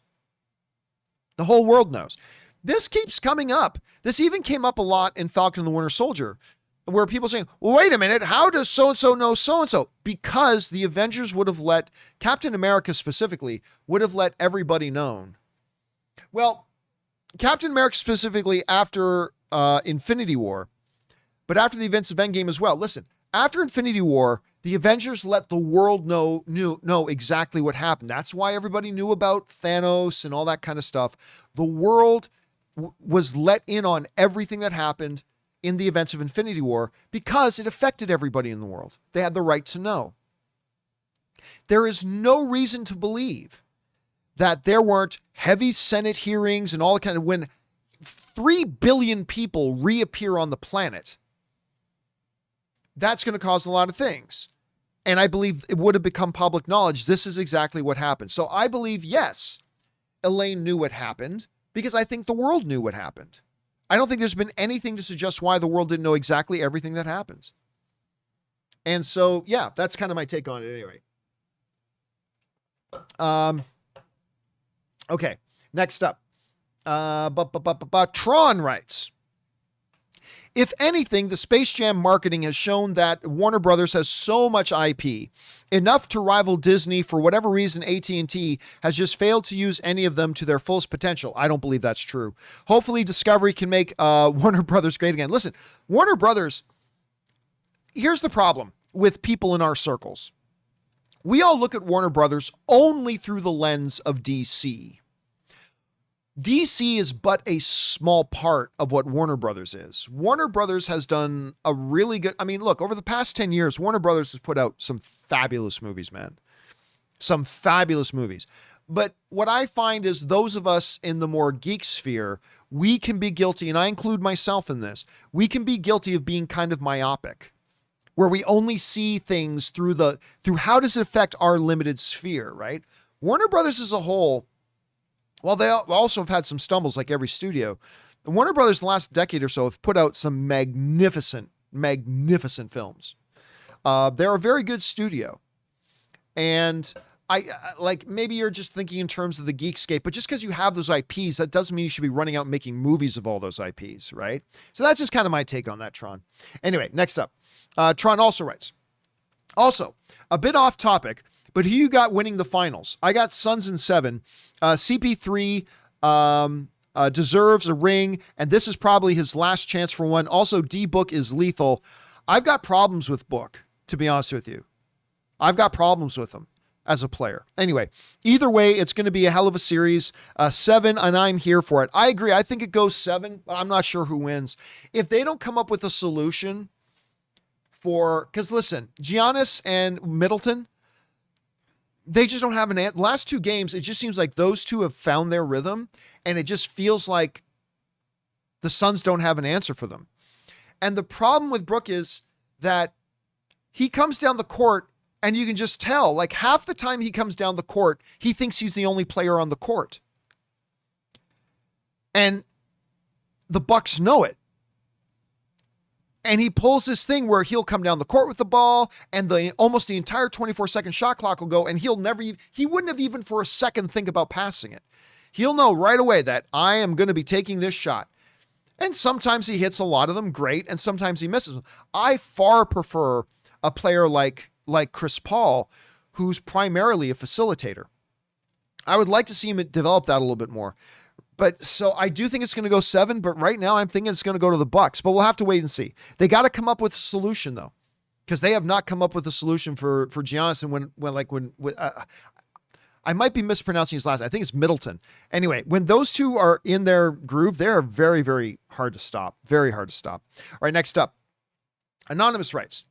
The whole world knows. This keeps coming up. This even came up a lot in Falcon and the Winter Soldier, where people saying, well, wait a minute, how does so-and-so know so-and-so? Because the Avengers would have let, Captain America specifically, would have let everybody known. Well, Captain America specifically after Infinity War, but after the events of Endgame as well. Listen, after Infinity War, the Avengers let the world know exactly what happened. That's why everybody knew about Thanos and all that kind of stuff. The world was let in on everything that happened in the events of Infinity War because it affected everybody in the world. They had the right to know. There is no reason to believe that there weren't heavy Senate hearings and all the kind of, when 3 billion people reappear on the planet, that's going to cause a lot of things. And I believe it would have become public knowledge. This is exactly what happened. So I believe, yes, Elaine knew what happened because I think the world knew what happened. I don't think there's been anything to suggest why the world didn't know exactly everything that happens. And so, yeah, that's kind of my take on it anyway. Okay, next up. Tron writes, if anything, the Space Jam marketing has shown that Warner Brothers has so much IP, enough to rival Disney. For whatever reason, AT&T has just failed to use any of them to their fullest potential. I don't believe that's true. Hopefully Discovery can make Warner Brothers great again. Listen, Warner Brothers, here's the problem with people in our circles. We all look at Warner Brothers only through the lens of DC. DC is but a small part of what Warner Brothers is. Warner Brothers has done a really good, I mean, look, over the past 10 years, Warner Brothers has put out some fabulous movies, man. Some fabulous movies. But what I find is those of us in the more geek sphere, we can be guilty, and I include myself in this, we can be guilty of being kind of myopic, where we only see things through how does it affect our limited sphere, right? Warner Brothers as a whole, well, they also have had some stumbles like every studio. Warner Brothers in the last decade or so have put out some magnificent, magnificent films. They're a very good studio. And like maybe you're just thinking in terms of the Geekscape, but just because you have those IPs, that doesn't mean you should be running out and making movies of all those IPs, right? So that's just kind of my take on that, Tron. Anyway, next up, Tron also writes, also a bit off topic, but who you got winning the finals? I got Suns in 7. CP3 deserves a ring, and this is probably his last chance for one. Also, D-Book is lethal. I've got problems with Book, to be honest with you. I've got problems with him as a player. Anyway, either way, it's going to be a hell of a series. 7, and I'm here for it. I agree. I think it goes 7, but I'm not sure who wins. If they don't come up with a solution because listen, Giannis and Middleton, they just don't have the last 2 games, it just seems like those two have found their rhythm, and it just feels like the Suns don't have an answer for them. And the problem with Brook is that he comes down the court, and you can just tell, like half the time he comes down the court, he thinks he's the only player on the court. And the Bucks know it. And he pulls this thing where he'll come down the court with the ball, and almost the entire 24-second shot clock will go, and he wouldn't have even for a second think about passing it. He'll know right away that I am going to be taking this shot. And sometimes he hits a lot of them, great, and sometimes he misses them. I far prefer a player like Chris Paul, who's primarily a facilitator. I would like to see him develop that a little bit more. But so I do think it's going to go 7, but right now I'm thinking it's going to go to the Bucks, but we'll have to wait and see. They got to come up with a solution though, because they have not come up with a solution for Giannis. And when I might be mispronouncing his last, I think it's Middleton. Anyway, when those two are in their groove, they're very, very hard to stop. Very hard to stop. All right, next up, Anonymous writes,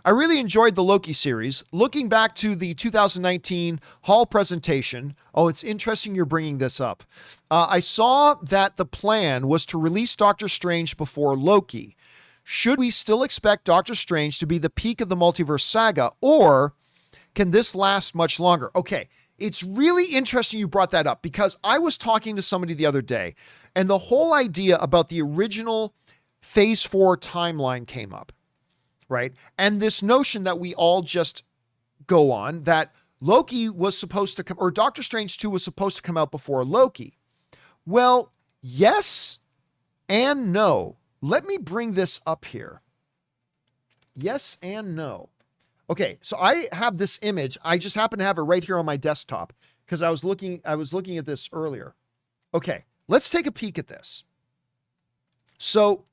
I really enjoyed the Loki series. Looking back to the 2019 Hall presentation, it's interesting you're bringing this up. I saw that the plan was to release Doctor Strange before Loki. Should we still expect Doctor Strange to be the peak of the multiverse saga, or can this last much longer? Okay, it's really interesting you brought that up, because I was talking to somebody the other day, and the whole idea about the original Phase 4 timeline came up. Right? And this notion that we all just go on, that Loki was supposed to come, or Doctor Strange 2 was supposed to come out before Loki. Well, yes and no. Let me bring this up here. Yes and no. Okay, so I have this image. I just happen to have it right here on my desktop because I was looking at this earlier. Okay, let's take a peek at this. So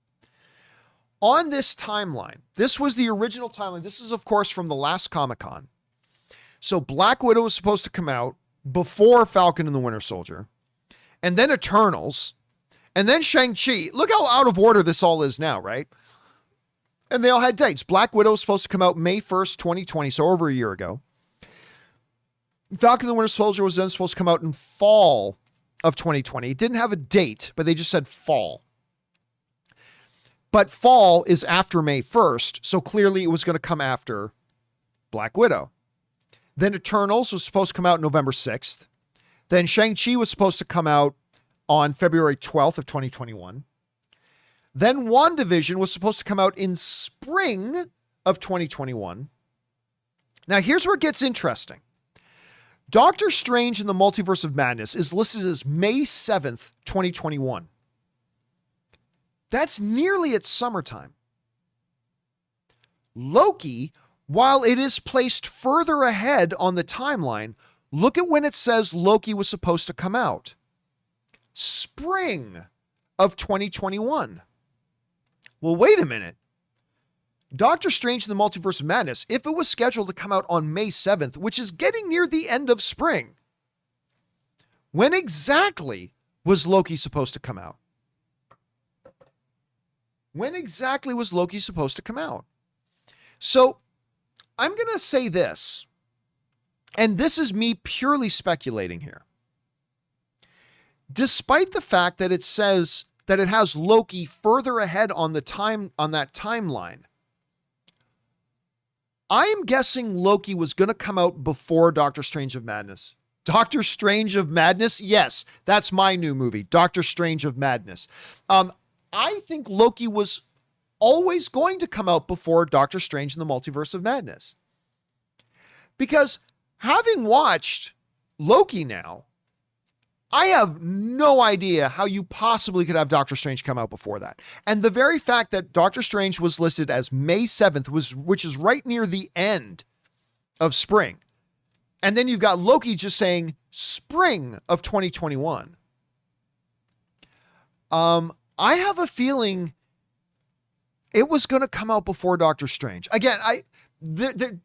on this timeline, this was the original timeline. This is, of course, from the last Comic-Con. So Black Widow was supposed to come out before Falcon and the Winter Soldier, and then Eternals, and then Shang-Chi. Look how out of order this all is now, right? And they all had dates. Black Widow was supposed to come out May 1st, 2020, so over a year ago. Falcon and the Winter Soldier was then supposed to come out in fall of 2020. It didn't have a date, but they just said fall. But fall is after May 1st, so clearly it was going to come after Black Widow. Then Eternals was supposed to come out November 6th. Then Shang-Chi was supposed to come out on February 12th of 2021. Then WandaVision was supposed to come out in spring of 2021. Now here's where it gets interesting. Doctor Strange in the Multiverse of Madness is listed as May 7th, 2021. That's nearly at summertime. Loki, while it is placed further ahead on the timeline, look at when it says Loki was supposed to come out. Spring of 2021. Well, wait a minute. Doctor Strange in the Multiverse of Madness, if it was scheduled to come out on May 7th, which is getting near the end of spring, when exactly was Loki supposed to come out? When exactly was Loki supposed to come out? So I'm going to say this, and this is me purely speculating here. Despite the fact that it says that it has Loki further ahead on that timeline, I am guessing Loki was going to come out before Doctor Strange of Madness. Doctor Strange of Madness? Yes, that's my new movie, Doctor Strange of Madness. I think Loki was always going to come out before Doctor Strange in the Multiverse of Madness. Because having watched Loki now, I have no idea how you possibly could have Doctor Strange come out before that. And the very fact that Doctor Strange was listed as May 7th, which is right near the end of spring. And then you've got Loki just saying spring of 2021. I have a feeling it was going to come out before Doctor Strange. Again,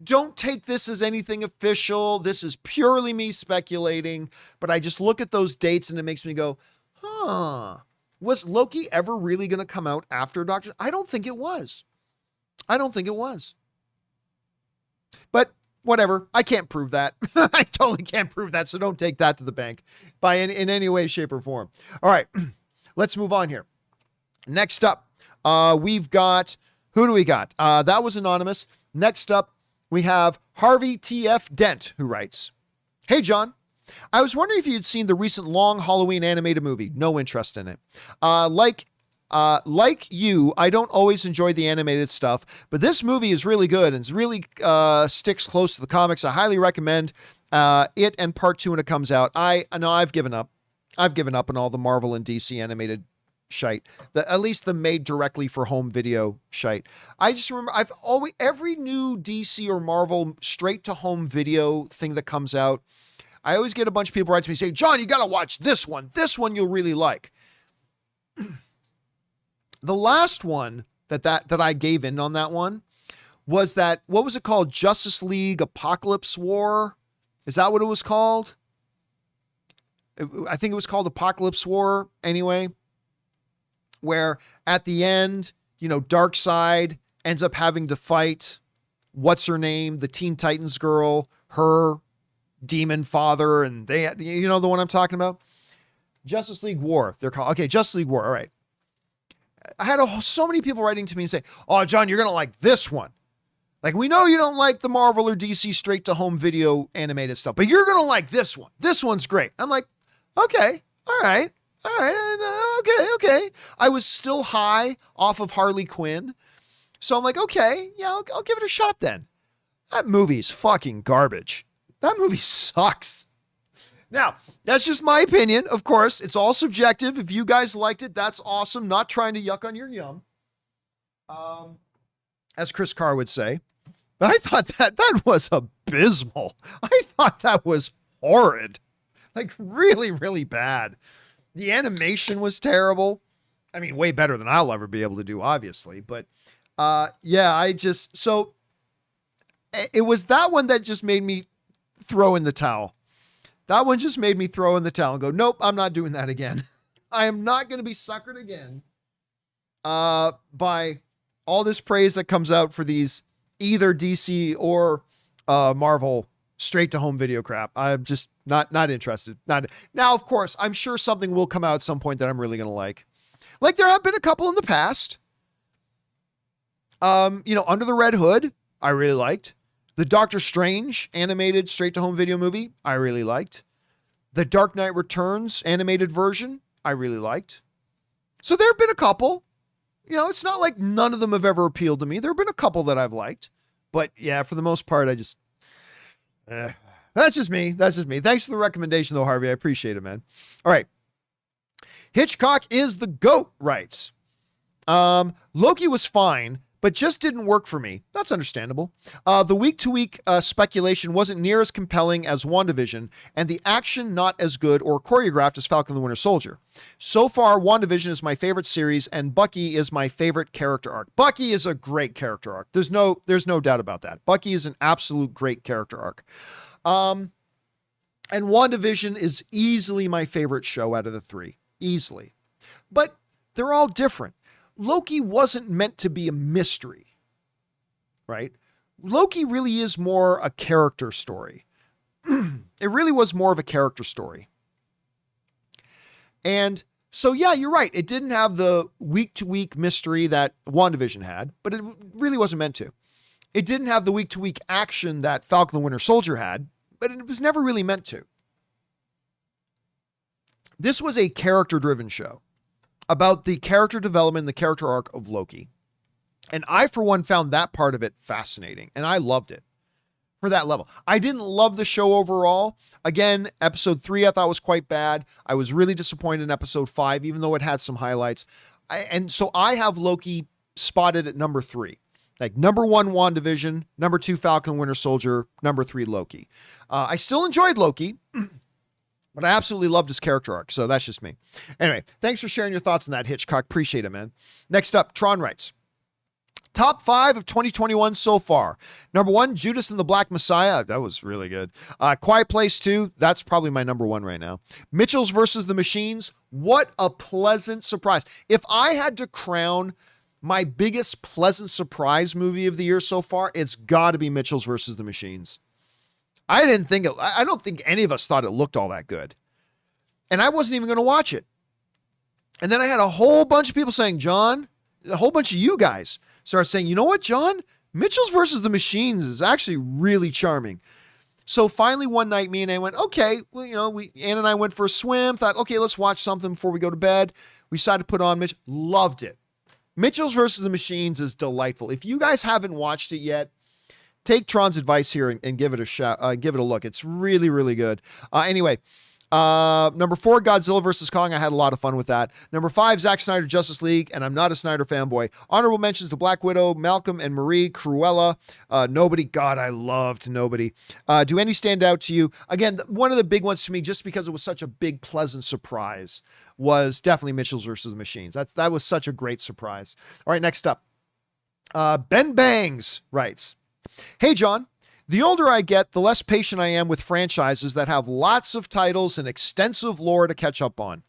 don't take this as anything official. This is purely me speculating, but I just look at those dates and it makes me go, was Loki ever really going to come out after Doctor? I don't think it was. But whatever. I can't prove that. I totally can't prove that. So don't take that to the bank in any way, shape, or form. All right, let's move on here. Next up, we've got, who do we got? That was anonymous. Next up, we have Harvey T.F. Dent, who writes, "Hey, John. I was wondering if you'd seen the recent long Halloween animated movie. No interest in it. Like you, I don't always enjoy the animated stuff, but this movie is really good and really sticks close to the comics. I highly recommend it and part 2 when it comes out. I know I've given up. I've given up on all the Marvel and DC animated shite, at least the made directly for home video shite. I just remember every new DC or Marvel straight to home video thing that comes out, I always get a bunch of people write to me saying, John, you got to watch this one. This one you'll really like. The last one that I gave in on that one was that, what was it called? Justice League Apocalypse War? Is that what it was called? I think it was called Apocalypse War anyway, where at the end, Darkseid ends up having to fight, what's her name? The Teen Titans girl, her demon father, and they, the one I'm talking about? Justice League War, they're called. Okay, Justice League War, all right. I had so many people writing to me and say, oh, John, you're going to like this one. Like, we know you don't like the Marvel or DC straight to home video animated stuff, but you're going to like this one. This one's great. I'm like, okay, all right. Okay. I was still high off of Harley Quinn. So I'm like, okay, yeah, I'll give it a shot then. That movie's fucking garbage. That movie sucks. Now, that's just my opinion. Of course, it's all subjective. If you guys liked it, that's awesome. Not trying to yuck on your yum. As Chris Carr would say. But I thought that was abysmal. I thought that was horrid. Like, really, really bad. The animation was terrible. I mean, way better than I'll ever be able to do, obviously. But, so it was that one that just made me throw in the towel. That one just made me throw in the towel and go, nope, I'm not doing that again. I am not going to be suckered again by all this praise that comes out for these either DC or Marvel straight to home video crap. I'm just not interested. Now, of course, I'm sure something will come out at some point that I'm really going to like. Like there have been a couple in the past. Under the Red Hood, I really liked. The Doctor Strange animated straight to home video movie, I really liked. The Dark Knight Returns animated version, I really liked. So there have been a couple. It's not like none of them have ever appealed to me. There have been a couple that I've liked. But yeah, for the most part, I just... That's just me. Thanks for the recommendation, though, Harvey. I appreciate it, man. All right. Hitchcock is the GOAT writes. Loki was fine, but just didn't work for me. That's understandable. The week-to-week speculation wasn't near as compelling as WandaVision, and the action not as good or choreographed as Falcon and the Winter Soldier. So far, WandaVision is my favorite series, and Bucky is my favorite character arc. Bucky is a great character arc. There's no doubt about that. Bucky is an absolute great character arc. And WandaVision is easily my favorite show out of the three. Easily. But they're all different. Loki wasn't meant to be a mystery, right? Loki really is more a character story. It really was more of a character story. And so, yeah, you're right. It didn't have the week-to-week mystery that WandaVision had, but it really wasn't meant to. It didn't have the week-to-week action that Falcon and the Winter Soldier had, but it was never really meant to. This was a character-driven show about the character development, the character arc of Loki. And I, for one, found that part of it fascinating, and I loved it. for that level. I didn't love the show overall. Again, episode 3 I thought was quite bad. I was really disappointed in episode 5, even though it had some highlights. So I have Loki spotted at number 3. Like number 1, WandaVision, number 2, Falcon and Winter Soldier, number 3, Loki. I still enjoyed Loki, but I absolutely loved his character arc. So that's just me. Anyway, thanks for sharing your thoughts on that, Hitchcock. Appreciate it, man. Next up, Tron writes, top 5 of 2021 so far. Number 1, Judas and the Black Messiah. That was really good. Quiet Place 2. That's probably my number 1 right now. Mitchell's versus the Machines. What a pleasant surprise. If I had to crown my biggest pleasant surprise movie of the year so far, it's got to be Mitchell's versus the Machines. I don't think any of us thought it looked all that good. And I wasn't even going to watch it. And then I had a whole bunch of people saying, John, a whole bunch of you guys started saying, you know what, John? Mitchell's versus the Machines is actually really charming. So finally one night, me and Ann went, okay, well, Ann and I went for a swim, thought, okay, let's watch something before we go to bed. We decided to put on Mitch. Loved it. Mitchell's versus the Machines is delightful. If you guys haven't watched it yet, take Tron's advice here and give it a shot. Give it a look. It's really, really good. Anyway, number 4, Godzilla versus Kang. I had a lot of fun with that. Number 5, Zack Snyder Justice League, and I'm not a Snyder fanboy. Honorable mentions to Black Widow, Malcolm and Marie, Cruella, Nobody. God, I loved Nobody. Do any stand out to you? Again, one of the big ones to me, just because it was such a big, pleasant surprise, was definitely Mitchell's versus the Machines. That was such a great surprise. All right, next up. Ben Bangs writes, hey, John. The older I get, the less patient I am with franchises that have lots of titles and extensive lore to catch up on.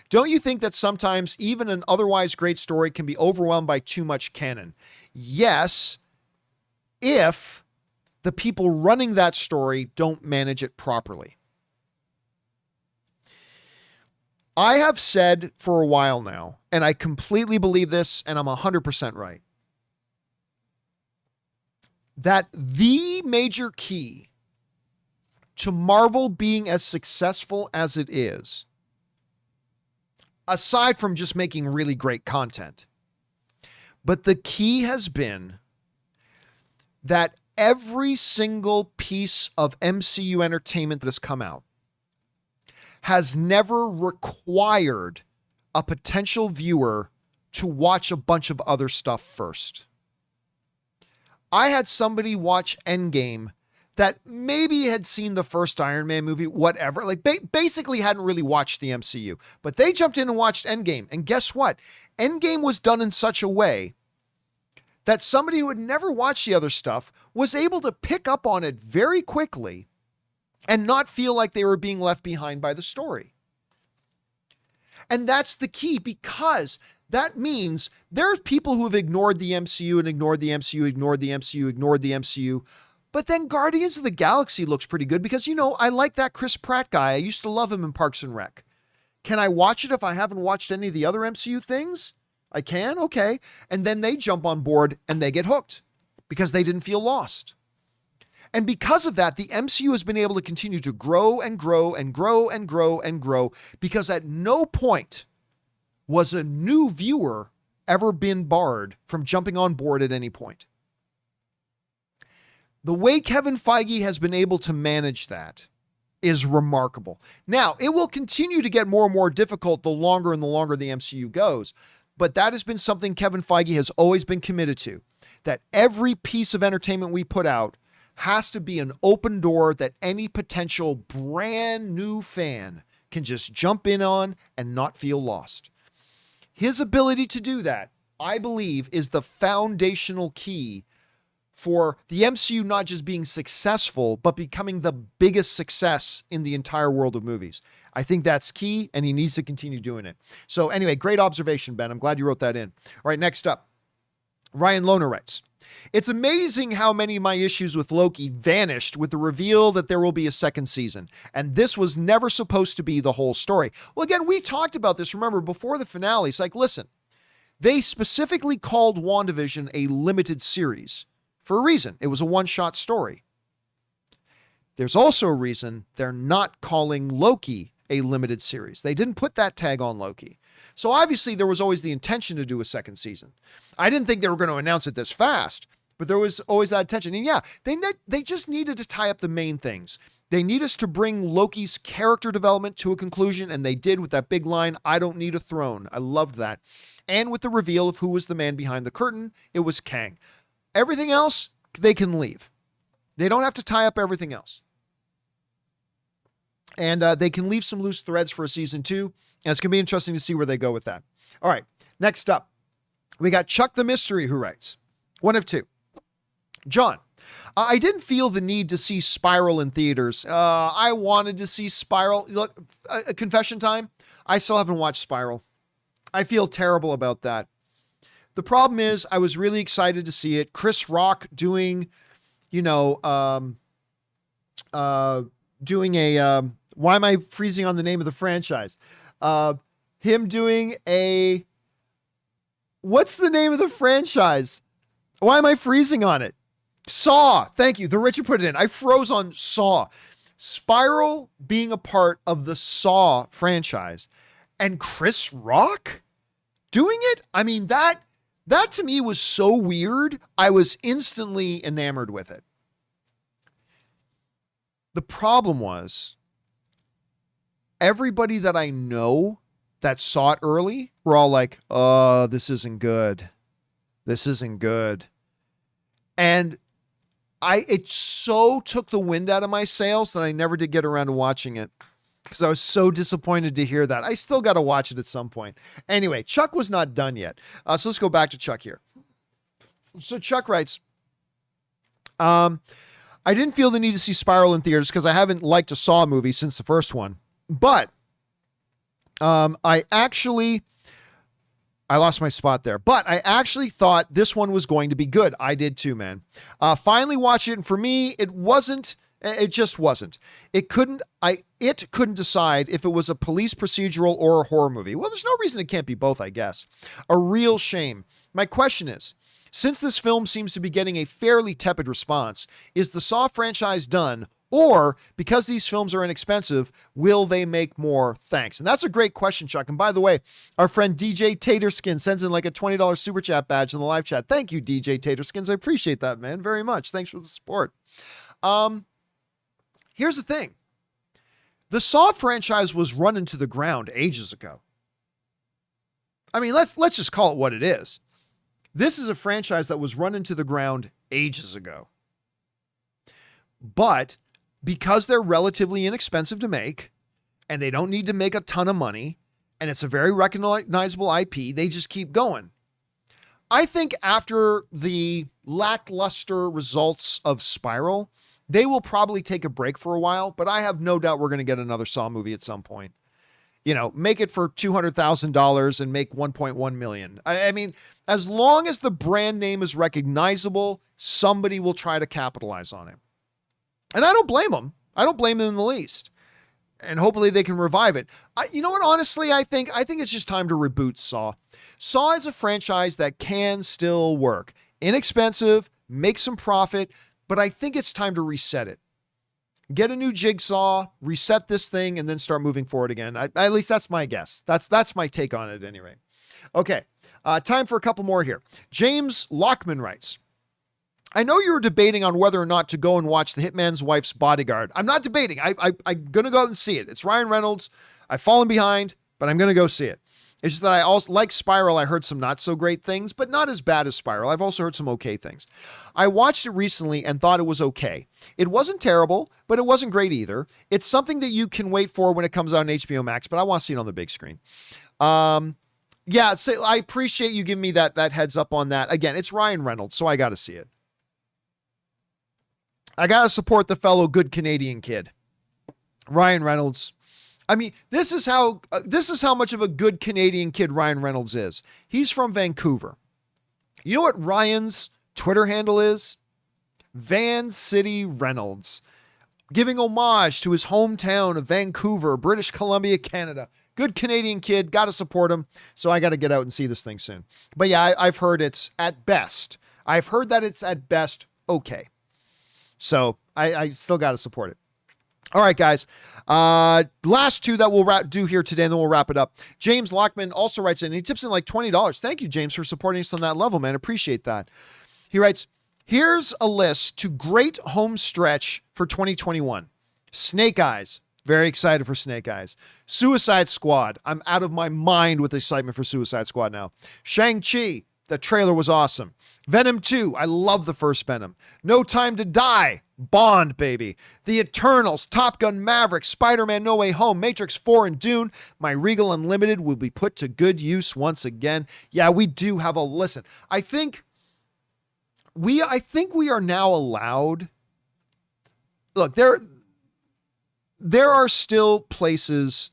Don't you think that sometimes even an otherwise great story can be overwhelmed by too much canon? Yes, if the people running that story don't manage it properly. I have said for a while now, and I completely believe this, and I'm 100% right, that the major key to Marvel being as successful as it is, aside from just making really great content, but the key has been that every single piece of MCU entertainment that has come out has never required a potential viewer to watch a bunch of other stuff first. I had somebody watch Endgame that maybe had seen the first Iron Man movie, whatever, like basically hadn't really watched the MCU, but they jumped in and watched Endgame. And guess what? Endgame was done in such a way that somebody who had never watched the other stuff was able to pick up on it very quickly and not feel like they were being left behind by the story. And that's the key, because that means there are people who have ignored the MCU and ignored the MCU, ignored the MCU, ignored the MCU. But then Guardians of the Galaxy looks pretty good because, I like that Chris Pratt guy. I used to love him in Parks and Rec. Can I watch it if I haven't watched any of the other MCU things? I can? Okay. And then they jump on board and they get hooked because they didn't feel lost. And because of that, the MCU has been able to continue to grow and grow and grow and grow and grow, because at no point was a new viewer ever been barred from jumping on board at any point. The way Kevin Feige has been able to manage that is remarkable. Now, it will continue to get more and more difficult the longer and the longer the MCU goes, but that has been something Kevin Feige has always been committed to, that every piece of entertainment we put out has to be an open door that any potential brand new fan can just jump in on and not feel lost. His ability to do that, I believe, is the foundational key for the MCU not just being successful, but becoming the biggest success in the entire world of movies. I think that's key, and he needs to continue doing it. So anyway, great observation, Ben. I'm glad you wrote that in. All right, next up. Ryan Lohner writes, it's amazing how many of my issues with Loki vanished with the reveal that there will be a second season. And this was never supposed to be the whole story. Well, again, we talked about this, remember, before the finale. It's like, listen, they specifically called WandaVision a limited series for a reason. It was a one-shot story. There's also a reason they're not calling Loki a limited series. They didn't put that tag on Loki. So obviously there was always the intention to do a second season. I didn't think they were going to announce it this fast, but there was always that tension. And yeah, they just needed to tie up the main things. They need us to bring Loki's character development to a conclusion, and they did with that big line, "I don't need a throne." I loved that. And with the reveal of who was the man behind the curtain, it was Kang. Everything else, they can leave. They don't have to tie up everything else. And they can leave some loose threads for a season 2. And it's going to be interesting to see where they go with that. All right, next up, we got Chuck the Mystery, who writes, one of two. John, I didn't feel the need to see Spiral in theaters. I wanted to see Spiral. Look, confession time, I still haven't watched Spiral. I feel terrible about that. The problem is I was really excited to see it. Chris Rock doing, doing a, why am I freezing on the name of the franchise? Him doing a, what's the name of the franchise? Why am I freezing on it? Saw. Thank you. The Richard put it in. I froze on Saw. Spiral being a part of the Saw franchise and Chris Rock doing it. I mean, that to me was so weird. I was instantly enamored with it. The problem was everybody that I know that saw it early were all like, "Oh, this isn't good. This isn't good." And it so took the wind out of my sails that I never did get around to watching it because I was so disappointed to hear that. I still got to watch it at some point. Anyway, Chuck was not done yet. So let's go back to Chuck here. So Chuck writes, I didn't feel the need to see Spiral in theaters because I haven't liked a Saw movie since the first one. But I lost my spot there, but I actually thought this one was going to be good. I did too, man. Finally watched it, and for me, it just wasn't. It couldn't decide if it was a police procedural or a horror movie. Well, there's no reason it can't be both, I guess. A real shame. My question is, since this film seems to be getting a fairly tepid response, is the Saw franchise done? Or, because these films are inexpensive, will they make more? Thanks. And that's a great question, Chuck. And by the way, our friend DJ Taterskin sends in like a $20 super chat badge in the live chat. Thank you, DJ Taterskins. I appreciate that, man, very much. Thanks for the support. Here's the thing. The Saw franchise was run into the ground ages ago. I mean, let's just call it what it is. This is a franchise that was run into the ground ages ago. But because they're relatively inexpensive to make and they don't need to make a ton of money and it's a very recognizable IP, they just keep going. I think after the lackluster results of Spiral, they will probably take a break for a while, but I have no doubt we're going to get another Saw movie at some point. Make it for $200,000 and make 1.1 million. I mean, as long as the brand name is recognizable, somebody will try to capitalize on it. And I don't blame them. I don't blame them in the least. And hopefully they can revive it. You know what? Honestly, I think it's just time to reboot Saw. Saw is a franchise that can still work. Inexpensive, make some profit, but I think it's time to reset it. Get a new jigsaw, reset this thing, and then start moving forward again. At least that's my guess. That's my take on it anyway. Okay, time for a couple more here. James Lockman writes, I know you were debating on whether or not to go and watch The Hitman's Wife's Bodyguard. I'm not debating. I'm going to go out and see it. It's Ryan Reynolds. I've fallen behind, but I'm going to go see it. It's just that I also like Spiral. I heard some not so great things, but not as bad as Spiral. I've also heard some okay things. I watched it recently and thought it was okay. It wasn't terrible, but it wasn't great either. It's something that you can wait for when it comes out on HBO Max, but I want to see it on the big screen. Yeah, so I appreciate you giving me that heads up on that. Again, it's Ryan Reynolds, so I got to see it. I got to support the fellow good Canadian kid, Ryan Reynolds. I mean, this is how much of a good Canadian kid Ryan Reynolds is. He's from Vancouver. You know what Ryan's Twitter handle is? Van City Reynolds, giving homage to his hometown of Vancouver, British Columbia, Canada. Good Canadian kid, got to support him. So I got to get out and see this thing soon. But yeah, I've heard it's at best. I've heard that it's at best okay. So I still got to support it. All right, guys. Last two that we'll do here today, and then we'll wrap it up. James Lockman also writes in, he tips in like $20. Thank you, James, for supporting us on that level, man. Appreciate that. He writes, Here's a list to great home stretch for 2021. Snake Eyes. Very excited for Snake Eyes. Suicide Squad. I'm out of my mind with excitement for Suicide Squad now. Shang-Chi. The trailer was awesome. Venom 2. I love the first Venom. No Time to Die. Bond, baby. The Eternals. Top Gun Maverick. Spider-Man No Way Home. Matrix 4 and Dune. My Regal Unlimited will be put to good use once again. Yeah, we do have a listen. I think we are now allowed. Look, there are still places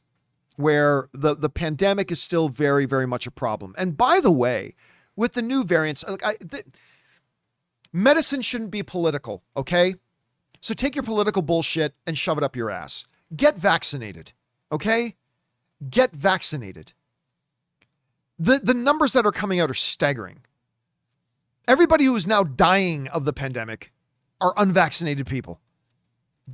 where the pandemic is still very, very much a problem. And by the way, with the new variants, medicine shouldn't be political, okay? So take your political bullshit and shove it up your ass. Get vaccinated, okay? Get vaccinated. The numbers that are coming out are staggering. Everybody who is now dying of the pandemic are unvaccinated people.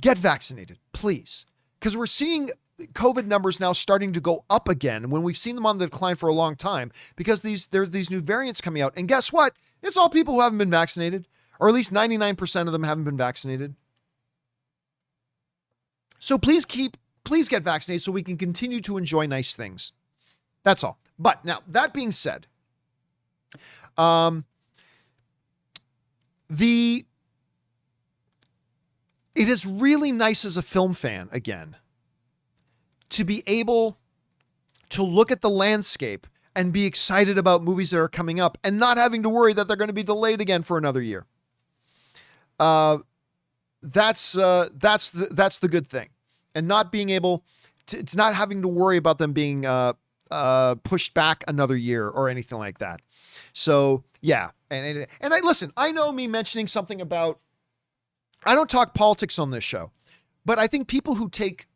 Get vaccinated, please. Because we're seeing COVID numbers now starting to go up again when we've seen them on the decline for a long time because there's these new variants coming out. And guess what? It's all people who haven't been vaccinated, or at least 99% of them haven't been vaccinated. So please get vaccinated so we can continue to enjoy nice things. That's all. But now, that being said, it is really nice as a film fan, again, to be able to look at the landscape and be excited about movies that are coming up and not having to worry that they're going to be delayed again for another year. That's the good thing. And not being able to, it's not having to worry about them being pushed back another year or anything like that. So yeah. And I listen, I know me mentioning something about, I don't talk politics on this show, but I think people who take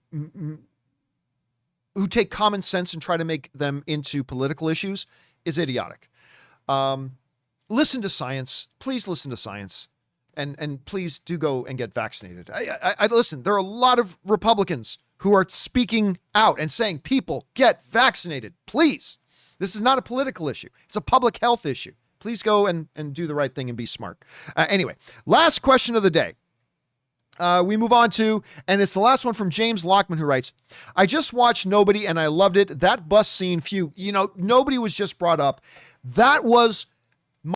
common sense and try to make them into political issues is idiotic. Listen to science. Please listen to science. And please do go and get vaccinated. I listen, there are a lot of Republicans who are speaking out and saying, people, get vaccinated, please. This is not a political issue. It's a public health issue. Please go and do the right thing and be smart. Anyway, last question of the day. We move on to, and it's the last one from James Lockman, who writes, I just watched Nobody and I loved it. That bus scene, Nobody was just brought up. That was